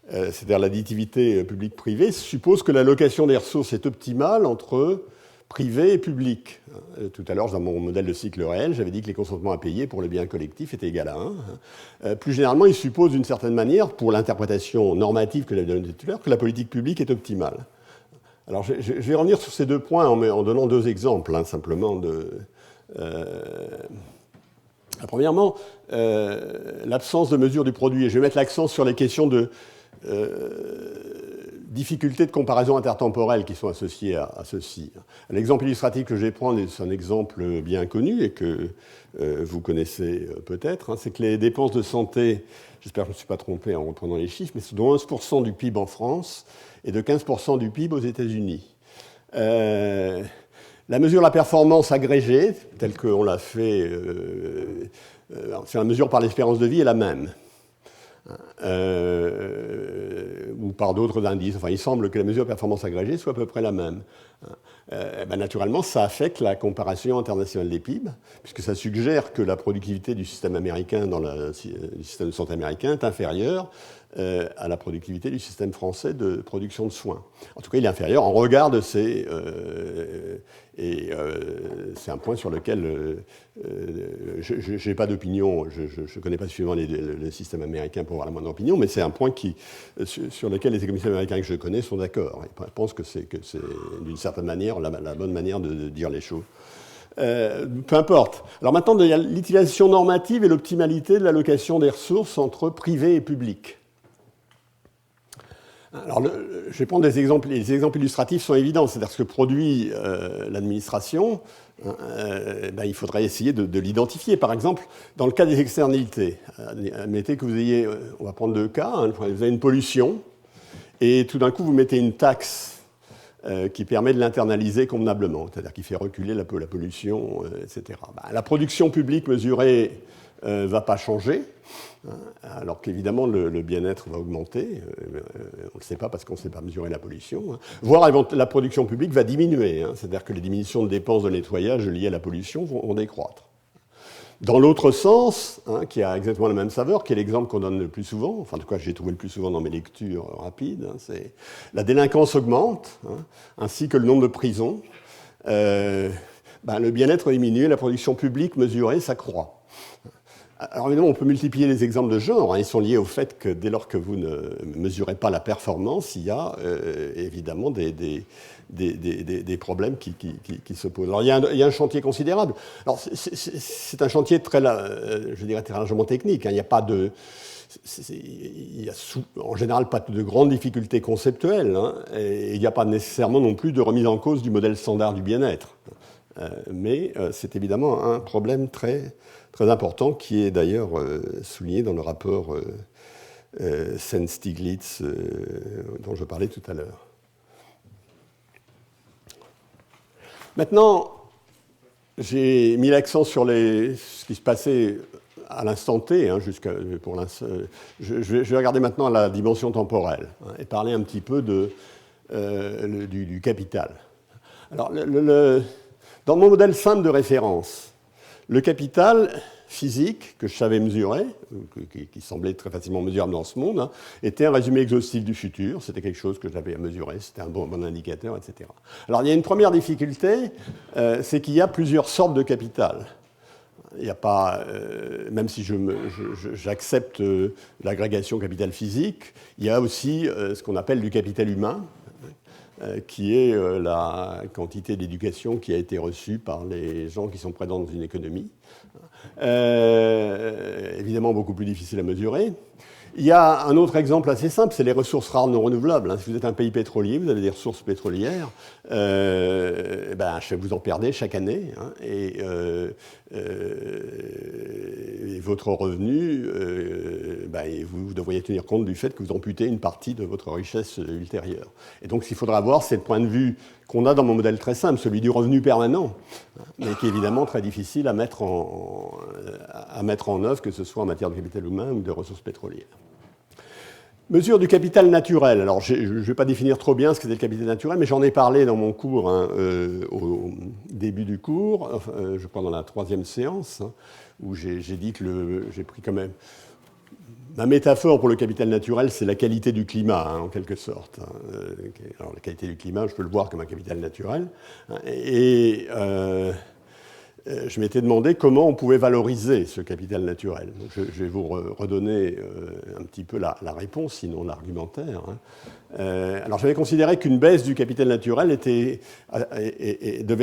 c'est-à-dire l'additivité publique-privée, suppose que l'allocation des ressources est optimale entre privé et public. Tout à l'heure, dans mon modèle de cycle réel, j'avais dit que les consentements à payer pour le bien collectif étaient égaux à 1. Plus généralement, il suppose d'une certaine manière, pour l'interprétation normative que j'avais donnée tout à l'heure, que la politique publique est optimale. Alors, je vais revenir sur ces deux points en donnant deux exemples, hein, simplement. Premièrement, l'absence de mesure du produit. Et je vais mettre l'accent sur les questions de difficultés de comparaison intertemporelle qui sont associées à ceci. L'exemple illustratif que je vais prendre est un exemple bien connu et que vous connaissez peut-être. Hein, c'est que les dépenses de santé, j'espère que je ne me suis pas trompé en reprenant les chiffres, mais c'est de 11% du PIB en France et de 15% du PIB aux États-Unis. La mesure de la performance agrégée, telle qu'on l'a fait, c'est la mesure par l'espérance de vie, est la même. Ou par d'autres indices. Enfin, il semble que la mesure de performance agrégée soit à peu près la même. Naturellement, ça affecte la comparaison internationale des PIB, puisque ça suggère que la productivité du système américain dans le système de santé américain est inférieure à la productivité du système français de production de soins. En tout cas, il est inférieur en regard de ces... c'est un point sur lequel je n'ai pas d'opinion, je ne connais pas suffisamment le système américain pour avoir la moindre opinion, mais c'est un point sur lequel les économistes américains que je connais sont d'accord. Ils pensent que c'est d'une certaine manière la bonne manière de dire les choses. Peu importe. Alors maintenant, il y a l'utilisation normative et l'optimalité de l'allocation des ressources entre privé et public. Alors, je vais prendre des exemples. Les exemples illustratifs sont évidents. C'est-à-dire ce que produit l'administration, il faudrait essayer de l'identifier. Par exemple, dans le cas des externalités, admettez que vous ayez, on va prendre deux cas, hein, vous avez une pollution, et tout d'un coup, vous mettez une taxe qui permet de l'internaliser convenablement, c'est-à-dire qui fait reculer la pollution, etc. La production publique mesurée ne va pas changer, alors qu'évidemment le bien-être va augmenter. On ne le sait pas parce qu'on ne sait pas mesurer la pollution. Voire la production publique va diminuer, c'est-à-dire que les diminutions de dépenses de nettoyage liées à la pollution vont décroître. Dans l'autre sens, qui a exactement la même saveur, qui est l'exemple qu'on donne le plus souvent, enfin en tout cas j'ai trouvé le plus souvent dans mes lectures rapides, c'est la délinquance augmente, ainsi que le nombre de prisons. Le bien-être diminue, la production publique mesurée s'accroît. Alors évidemment, on peut multiplier les exemples de genre. Ils sont liés au fait que dès lors que vous ne mesurez pas la performance, il y a évidemment des problèmes qui se posent. Alors il y a un chantier considérable. Alors c'est un chantier très largement technique. Il n'y a pas de... Il n'y a en général pas de grandes difficultés conceptuelles. Et il n'y a pas nécessairement non plus de remise en cause du modèle standard du bien-être. Mais c'est évidemment un problème très important, qui est d'ailleurs souligné dans le rapport Senn-Stiglitz dont je parlais tout à l'heure. Maintenant, j'ai mis l'accent sur ce qui se passait à l'instant T, pour l'instant. Je vais regarder maintenant la dimension temporelle et parler un petit peu du capital. Alors, dans mon modèle simple de référence, le capital physique que je savais mesurer, qui semblait très facilement mesurable dans ce monde, était un résumé exhaustif du futur. C'était quelque chose que j'avais à mesurer, c'était un bon indicateur, etc. Alors il y a une première difficulté, c'est qu'il y a plusieurs sortes de capital. Il n'y a pas, même si j'accepte l'agrégation capital physique, il y a aussi ce qu'on appelle du capital humain, qui est la quantité d'éducation qui a été reçue par les gens qui sont présents dans une économie. Évidemment beaucoup plus difficile à mesurer. Il y a un autre exemple assez simple, c'est les ressources rares non renouvelables. Si vous êtes un pays pétrolier, vous avez des ressources pétrolières, vous en perdez chaque année, et votre revenu, vous devriez tenir compte du fait que vous amputez une partie de votre richesse ultérieure. Et donc, ce qu'il faudra voir, c'est le point de vue qu'on a dans mon modèle très simple, celui du revenu permanent, mais qui est évidemment très difficile à mettre en œuvre, que ce soit en matière de capital humain ou de ressources pétrolières. Mesure du capital naturel. Alors, je ne vais pas définir trop bien ce que c'est le capital naturel, mais j'en ai parlé dans mon cours, au début du cours, je crois dans la 3e séance, où j'ai dit que j'ai pris quand même... Ma métaphore pour le capital naturel, c'est la qualité du climat, en quelque sorte. Alors, la qualité du climat, je peux le voir comme un capital naturel. Et je m'étais demandé comment on pouvait valoriser ce capital naturel. Donc, je vais vous redonner un petit peu la réponse, sinon l'argumentaire. Alors, j'avais considéré qu'une baisse du capital naturel devait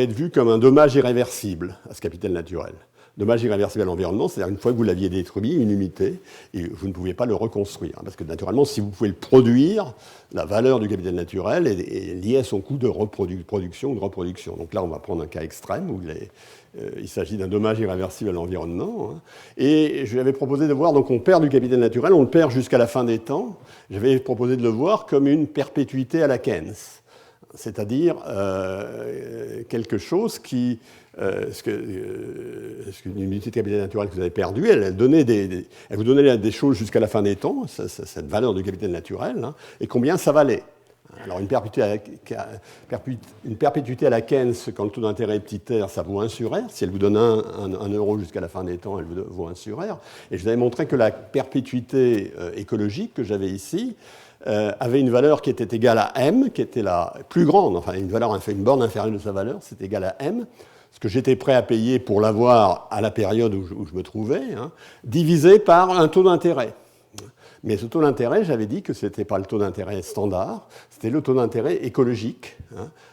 être vue comme un dommage irréversible à ce capital naturel. Dommage irréversible à l'environnement, c'est-à-dire une fois que vous l'aviez détruit, une unité, et vous ne pouviez pas le reconstruire. Parce que naturellement, si vous pouvez le produire, la valeur du capital naturel est liée à son coût de production ou de reproduction. Donc là, on va prendre un cas extrême où il s'agit d'un dommage irréversible à l'environnement. Et je lui avais proposé de voir, donc on perd du capital naturel, on le perd jusqu'à la fin des temps. J'avais proposé de le voir comme une perpétuité à la Keynes, c'est-à-dire quelque chose qui... une unité de capital naturel que vous avez perdue, elle vous donnait des choses jusqu'à la fin des temps, cette valeur du capital naturel, et combien ça valait. Alors une perpétuité à la Keynes, quand le taux d'intérêt est petit r, ça vaut 1 sur R. Si elle vous donne 1 euro jusqu'à la fin des temps, elle vous vaut 1 sur R. Et je vous avais montré que la perpétuité écologique que j'avais ici avait une valeur qui était égale à M, qui était la plus grande, enfin une borne inférieure de sa valeur, c'est égal à M, ce que j'étais prêt à payer pour l'avoir à la période où je me trouvais, divisé par un taux d'intérêt. Mais ce taux d'intérêt, j'avais dit que ce n'était pas le taux d'intérêt standard, c'était le taux d'intérêt écologique,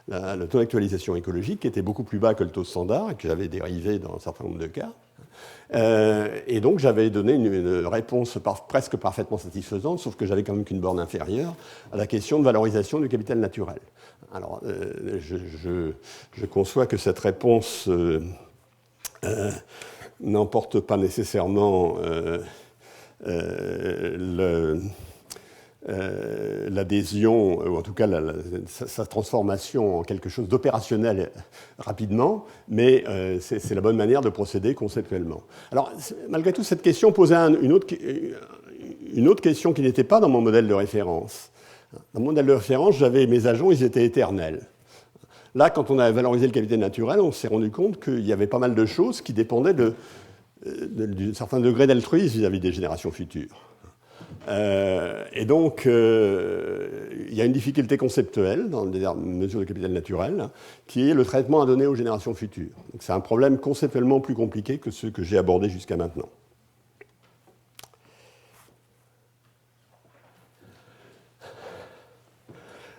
le taux d'actualisation écologique qui était beaucoup plus bas que le taux standard et que j'avais dérivé dans un certain nombre de cas. Et donc j'avais donné une réponse presque parfaitement satisfaisante, sauf que j'avais quand même qu'une borne inférieure à la question de valorisation du capital naturel. Alors je conçois que cette réponse n'emporte pas nécessairement l'adhésion, ou en tout cas sa transformation en quelque chose d'opérationnel rapidement, mais c'est la bonne manière de procéder conceptuellement. Alors, malgré tout, cette question posait une autre question qui n'était pas dans mon modèle de référence. Dans mon modèle de référence, j'avais mes agents, ils étaient éternels. Là, quand on a valorisé le capital naturel, on s'est rendu compte qu'il y avait pas mal de choses qui dépendaient d'un certain degré d'altruisme vis-à-vis des générations futures. Et donc, il y a une difficulté conceptuelle dans les mesures de capital naturel, qui est le traitement à donner aux générations futures. Donc, c'est un problème conceptuellement plus compliqué que ceux que j'ai abordés jusqu'à maintenant.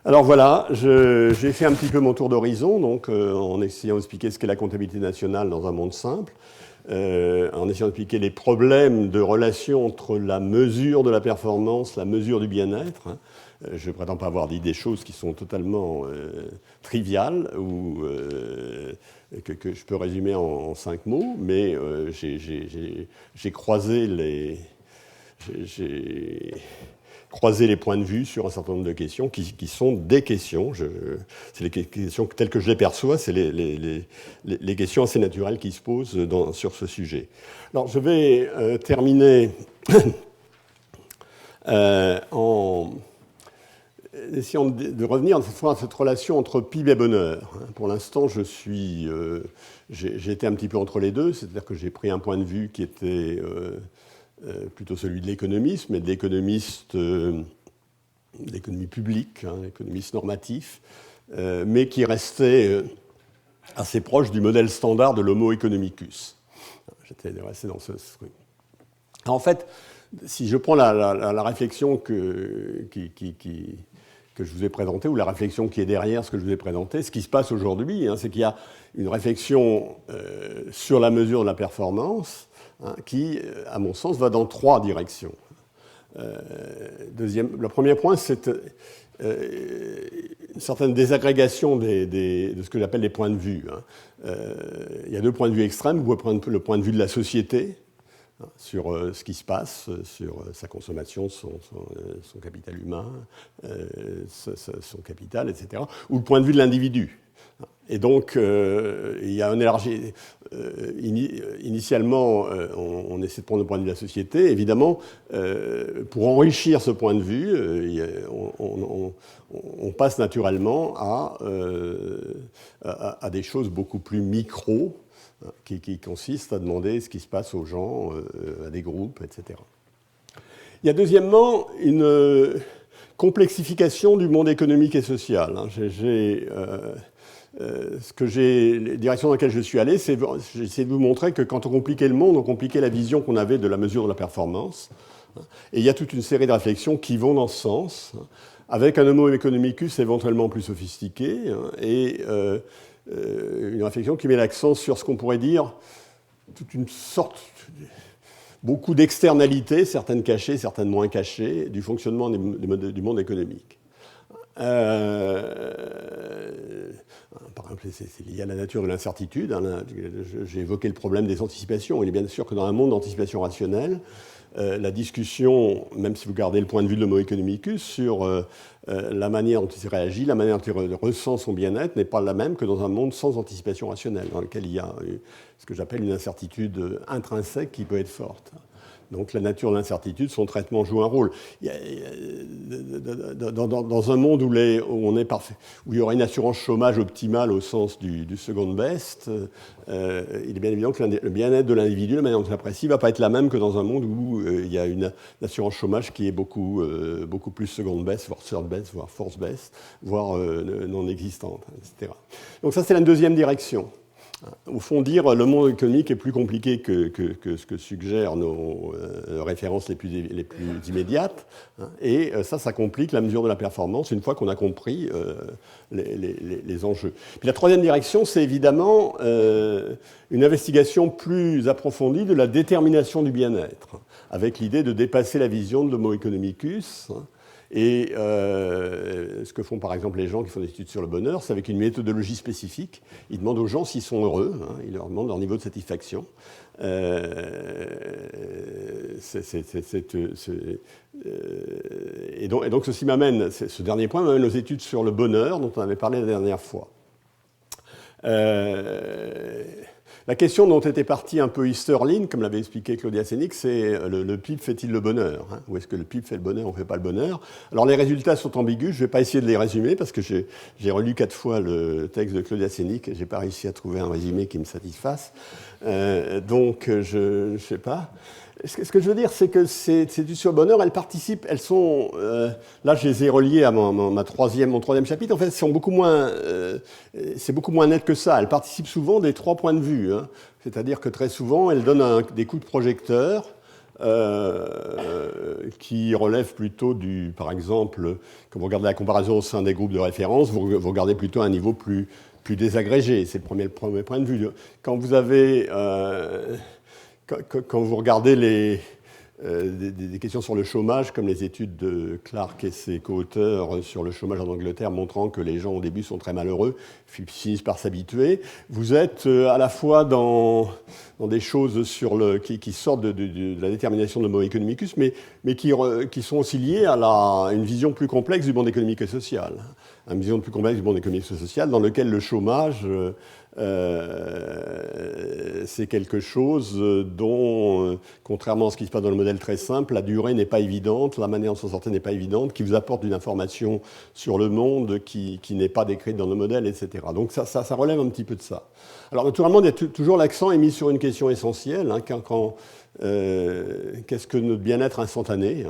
Alors voilà, j'ai fait un petit peu mon tour d'horizon, donc en essayant d'expliquer ce qu'est la comptabilité nationale dans un monde simple, en essayant d'expliquer les problèmes de relation entre la mesure de la performance, la mesure du bien-être. Je ne prétends pas avoir dit des choses qui sont totalement triviales ou que je peux résumer en 5 mots, mais j'ai croisé les points de vue sur un certain nombre de questions qui sont des questions. C'est les questions telles que je les perçois, c'est les questions assez naturelles qui se posent sur ce sujet. Alors, je vais terminer en essayant de revenir cette fois à cette relation entre PIB et bonheur. Pour l'instant, j'ai été un petit peu entre les deux, c'est-à-dire que j'ai pris un point de vue qui était plutôt celui de l'économiste, mais de l'économiste d'économie publique, l'économiste normatif, mais qui restait assez proche du modèle standard de l'homo economicus. J'étais resté dans ce truc. En fait, si je prends la réflexion que je vous ai présentée, ou la réflexion qui est derrière ce que je vous ai présenté, ce qui se passe aujourd'hui, c'est qu'il y a une réflexion sur la mesure de la performance, qui, à mon sens, va dans 3 directions. Le premier point, c'est une certaine désagrégation de ce que j'appelle les points de vue. Il y a 2 points de vue extrêmes. Vous pouvez prendre le point de vue de la société, sur ce qui se passe, sur sa consommation, son capital humain, son capital, etc., ou le point de vue de l'individu. Et donc, il y a un élargi. Initialement, on essaie de prendre le point de vue de la société. Évidemment, pour enrichir ce point de vue, on passe naturellement à des choses beaucoup plus micro, qui consistent à demander ce qui se passe aux gens, à des groupes, etc. Il y a deuxièmement une complexification du monde économique et social. Les directions dans lesquelles je suis allé, j'ai essayé de vous montrer que quand on compliquait le monde, on compliquait la vision qu'on avait de la mesure de la performance. Et il y a toute une série de réflexions qui vont dans ce sens, avec un homo economicus éventuellement plus sophistiqué, et une réflexion qui met l'accent sur ce qu'on pourrait dire toute une sorte, beaucoup d'externalités, certaines cachées, certaines moins cachées, du fonctionnement du monde économique. Par exemple, c'est lié à la nature de l'incertitude. J'ai évoqué le problème des anticipations. Il est bien sûr que dans un monde d'anticipation rationnelle, la discussion, même si vous gardez le point de vue de l'homo economicus, sur la manière dont il réagit, la manière dont il ressent son bien-être, n'est pas la même que dans un monde sans anticipation rationnelle, dans lequel il y a ce que j'appelle une incertitude intrinsèque qui peut être forte. Donc la nature de l'incertitude, son traitement joue un rôle. Dans un monde où il y aurait une assurance chômage optimale au sens du second best, il est bien évident que le bien-être de l'individu, la manière dont il l'apprécie, ne va pas être la même que dans un monde où il y a une assurance chômage qui est beaucoup plus second best, voire third best, voire fourth best, voire non existante, etc. Donc ça, c'est la deuxième direction. Au fond, dire le monde économique est plus compliqué que ce que suggèrent nos références les plus immédiates. Et ça complique la mesure de la performance une fois qu'on a compris les enjeux. Puis la troisième direction, c'est évidemment une investigation plus approfondie de la détermination du bien-être, avec l'idée de dépasser la vision de l'homo economicus. Et ce que font par exemple les gens qui font des études sur le bonheur, c'est avec une méthodologie spécifique. Ils demandent aux gens s'ils sont heureux, ils leur demandent leur niveau de satisfaction. Et donc ceci m'amène, ce dernier point m'amène aux études sur le bonheur dont on avait parlé la dernière fois. La question dont était partie un peu Easterlin, comme l'avait expliqué Claudia Sénic, c'est le PIB fait-il le bonheur, Ou est-ce que le PIB fait le bonheur ou ne fait pas le bonheur? Alors les résultats sont ambigus, je ne vais pas essayer de les résumer parce que j'ai relu 4 fois le texte de Claudia Sénic et je n'ai pas réussi à trouver un résumé qui me satisfasse. Donc je ne sais pas. Ce que je veux dire, c'est que ces études sur le bonheur, elles participent, elles sont... là, je les ai reliées à mon troisième chapitre. En fait, c'est beaucoup moins net que ça. Elles participent souvent des 3 points de vue. C'est-à-dire que très souvent, elles donnent des coups de projecteur qui relèvent plutôt par exemple, quand vous regardez la comparaison au sein des groupes de référence, vous regardez plutôt à un niveau plus désagrégé. C'est le premier point de vue. Quand vous avez... Quand vous regardez des questions sur le chômage, comme les études de Clark et ses co-auteurs sur le chômage en Angleterre, montrant que les gens au début sont très malheureux, puis finissent par s'habituer, vous êtes à la fois dans des choses qui sortent de la détermination de l'homo economicus, mais qui sont aussi liées à une vision plus complexe du monde économique et social. Une vision plus complexe du monde économique et social dans lequel le chômage... c'est quelque chose dont, contrairement à ce qui se passe dans le modèle très simple, la durée n'est pas évidente, la manière de s'en sortir n'est pas évidente, qui vous apporte une information sur le monde qui n'est pas décrite dans le modèle, etc. Donc ça relève un petit peu de ça. Alors naturellement, toujours l'accent est mis sur une question essentielle, qu'est-ce que notre bien-être instantané,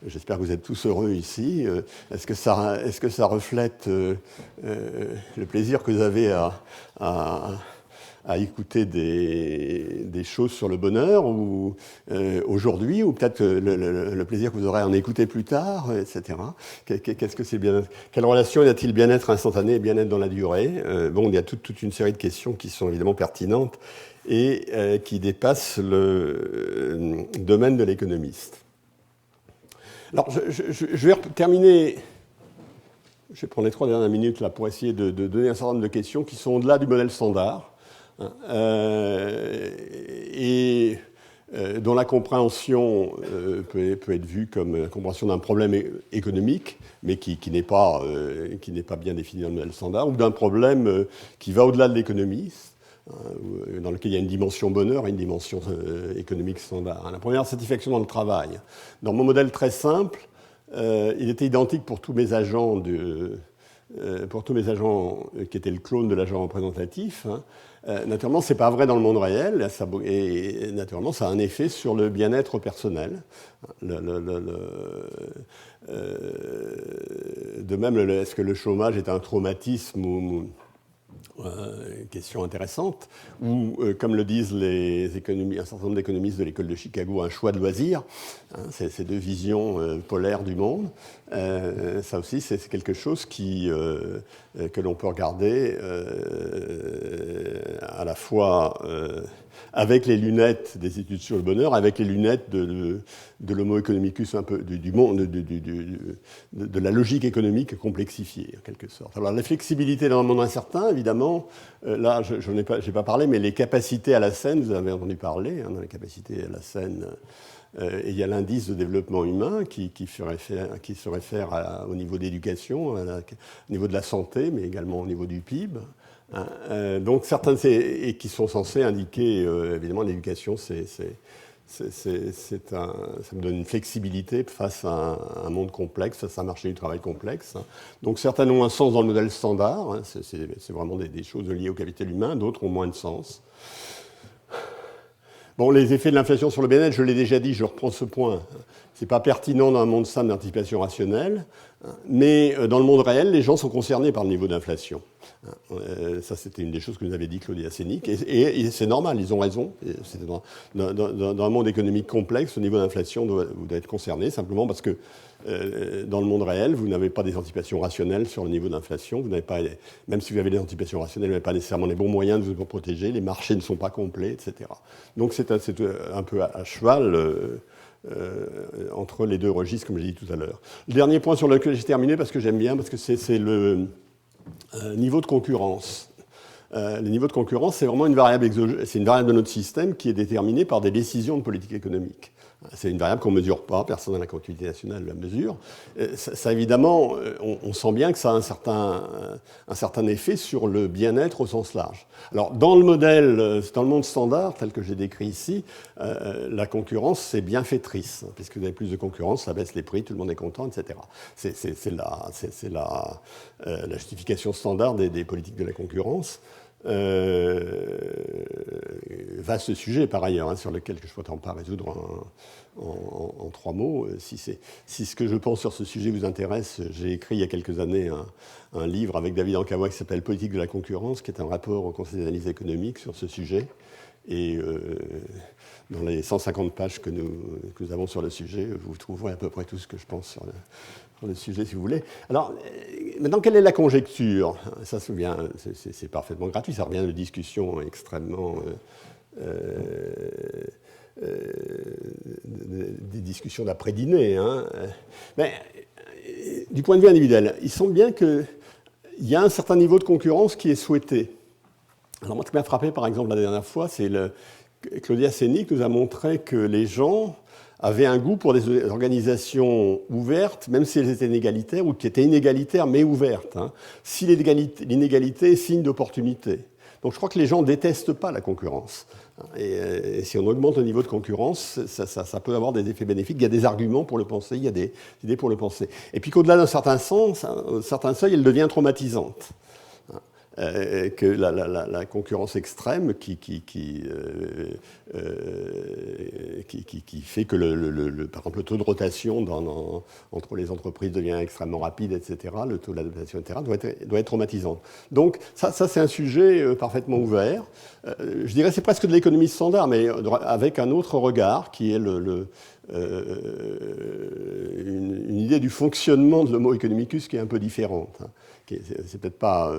j'espère que vous êtes tous heureux ici. Est-ce que ça reflète le plaisir que vous avez à écouter des choses sur le bonheur ou aujourd'hui, ou peut-être le plaisir que vous aurez à en écouter plus tard, etc. Qu'est-ce que c'est le bien-être? Quelle relation y a-t-il bien-être instantané et bien-être dans la durée? Il y a toute une série de questions qui sont évidemment pertinentes et qui dépassent le domaine de l'économiste. Alors, je vais terminer, je vais prendre les 3 dernières minutes là, pour essayer de donner un certain nombre de questions qui sont au-delà du modèle standard et dont la compréhension peut être vue comme la compréhension d'un problème économique, mais qui n'est pas bien défini dans le modèle standard, ou d'un problème qui va au-delà de l'économie, dans lequel il y a une dimension bonheur et une dimension économique standard. La première, satisfaction dans le travail. Dans mon modèle très simple, il était identique pour tous mes agents qui étaient le clone de l'agent représentatif. Naturellement, ce n'est pas vrai dans le monde réel, et naturellement, ça a un effet sur le bien-être personnel. De même, est-ce que le chômage est un traumatisme ou question intéressante, ou comme le disent un certain nombre d'économistes de l'école de Chicago, un choix de loisir, ces 2 visions polaires du monde. Ça aussi, c'est quelque chose que l'on peut regarder à la fois avec les lunettes des études sur le bonheur, avec les lunettes de l'homo economicus, un peu du monde, de la logique économique complexifiée, en quelque sorte. Alors la flexibilité dans un monde incertain, évidemment, là, je n'ai pas parlé, mais les capacités à la scène, vous avez entendu parler, dans les capacités à la scène, et il y a l'indice de développement humain qui se réfère au niveau d'éducation, au niveau de la santé, mais également au niveau du PIB. Donc certains et qui sont censés indiquer évidemment l'éducation, ça me donne une flexibilité face à un monde complexe, face à un marché du travail complexe. Donc certains ont un sens dans le modèle standard, c'est vraiment des choses liées au capital humain, d'autres ont moins de sens. Bon, les effets de l'inflation sur le bien-être, je l'ai déjà dit, je reprends ce point. c'est pas pertinent dans un monde simple d'anticipation rationnelle, mais dans le monde réel, les gens sont concernés par le niveau d'inflation. Ça, c'était une des choses que nous avait dit Claudia Sénic, et c'est normal, ils ont raison. Dans un monde économique complexe, le niveau d'inflation doit être concerné, simplement parce que dans le monde réel, vous n'avez pas des anticipations rationnelles sur le niveau d'inflation. Vous n'avez pas, même si vous avez des anticipations rationnelles, vous n'avez pas nécessairement les bons moyens de vous protéger. Les marchés ne sont pas complets, etc. Donc c'est un peu à cheval entre les deux registres, comme j'ai dit tout à l'heure. Le dernier point sur lequel j'ai terminé, parce que j'aime bien, parce que c'est le niveau de concurrence. Le niveau de concurrence, c'est vraiment une variable c'est une variable de notre système qui est déterminée par des décisions de politique économique. C'est une variable qu'on ne mesure pas, personne dans la collectivité nationale la mesure. Ça évidemment, on sent bien que ça a un certain effet sur le bien-être au sens large. Alors, dans le modèle, dans le monde standard, tel que j'ai décrit ici, la concurrence, c'est bienfaitrice, puisque vous avez plus de concurrence, ça baisse les prix, tout le monde est content, etc. C'est la justification standard des politiques de la concurrence. Vaste sujet par ailleurs, hein, sur lequel je ne pourrais pas résoudre en 3 mots. Si ce que je pense sur ce sujet vous intéresse, j'ai écrit il y a quelques années un livre avec David Ancavois qui s'appelle Politique de la concurrence, qui est un rapport au Conseil d'analyse économique sur ce sujet. Et dans les 150 pages que nous avons sur le sujet, vous trouverez à peu près tout ce que je pense sur le sujet, si vous voulez. Alors, maintenant, quelle est la conjecture? Ça c'est parfaitement gratuit, ça revient de discussions extrêmement... des discussions d'après-dîner. Hein. Mais du point de vue individuel, il semble bien qu'il y a un certain niveau de concurrence qui est souhaité. Alors moi, ce qui m'a frappé, par exemple, la dernière fois, c'est Claudia Sénic nous a montré que les gens avaient un goût pour des organisations ouvertes, même si elles étaient inégalitaires, ou qui étaient inégalitaires mais ouvertes, hein, si l'inégalité est signe d'opportunité. Donc je crois que les gens ne détestent pas la concurrence. Et si on augmente le niveau de concurrence, ça peut avoir des effets bénéfiques. Il y a des arguments pour le penser, il y a des idées pour le penser. Et puis qu'au-delà d'un certain seuil, elle devient traumatisante. Que la concurrence extrême qui fait que, par exemple, le taux de rotation entre les entreprises devient extrêmement rapide, etc., le taux d'adaptation, etc., doit être traumatisant. Donc, ça c'est un sujet parfaitement ouvert. Je dirais que c'est presque de l'économie standard, mais avec un autre regard, qui est une idée du fonctionnement de l'homo economicus qui est un peu différente. Hein. C'est peut-être pas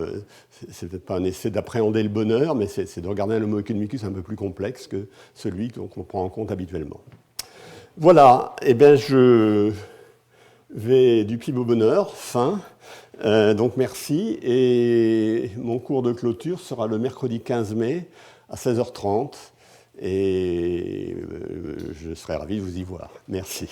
un essai d'appréhender le bonheur, mais c'est de regarder un homo economicus un peu plus complexe que celui qu'on prend en compte habituellement. Voilà, et bien je vais du pli au bonheur, fin. Donc merci, et mon cours de clôture sera le mercredi 15 mai à 16h30, et je serai ravi de vous y voir. Merci.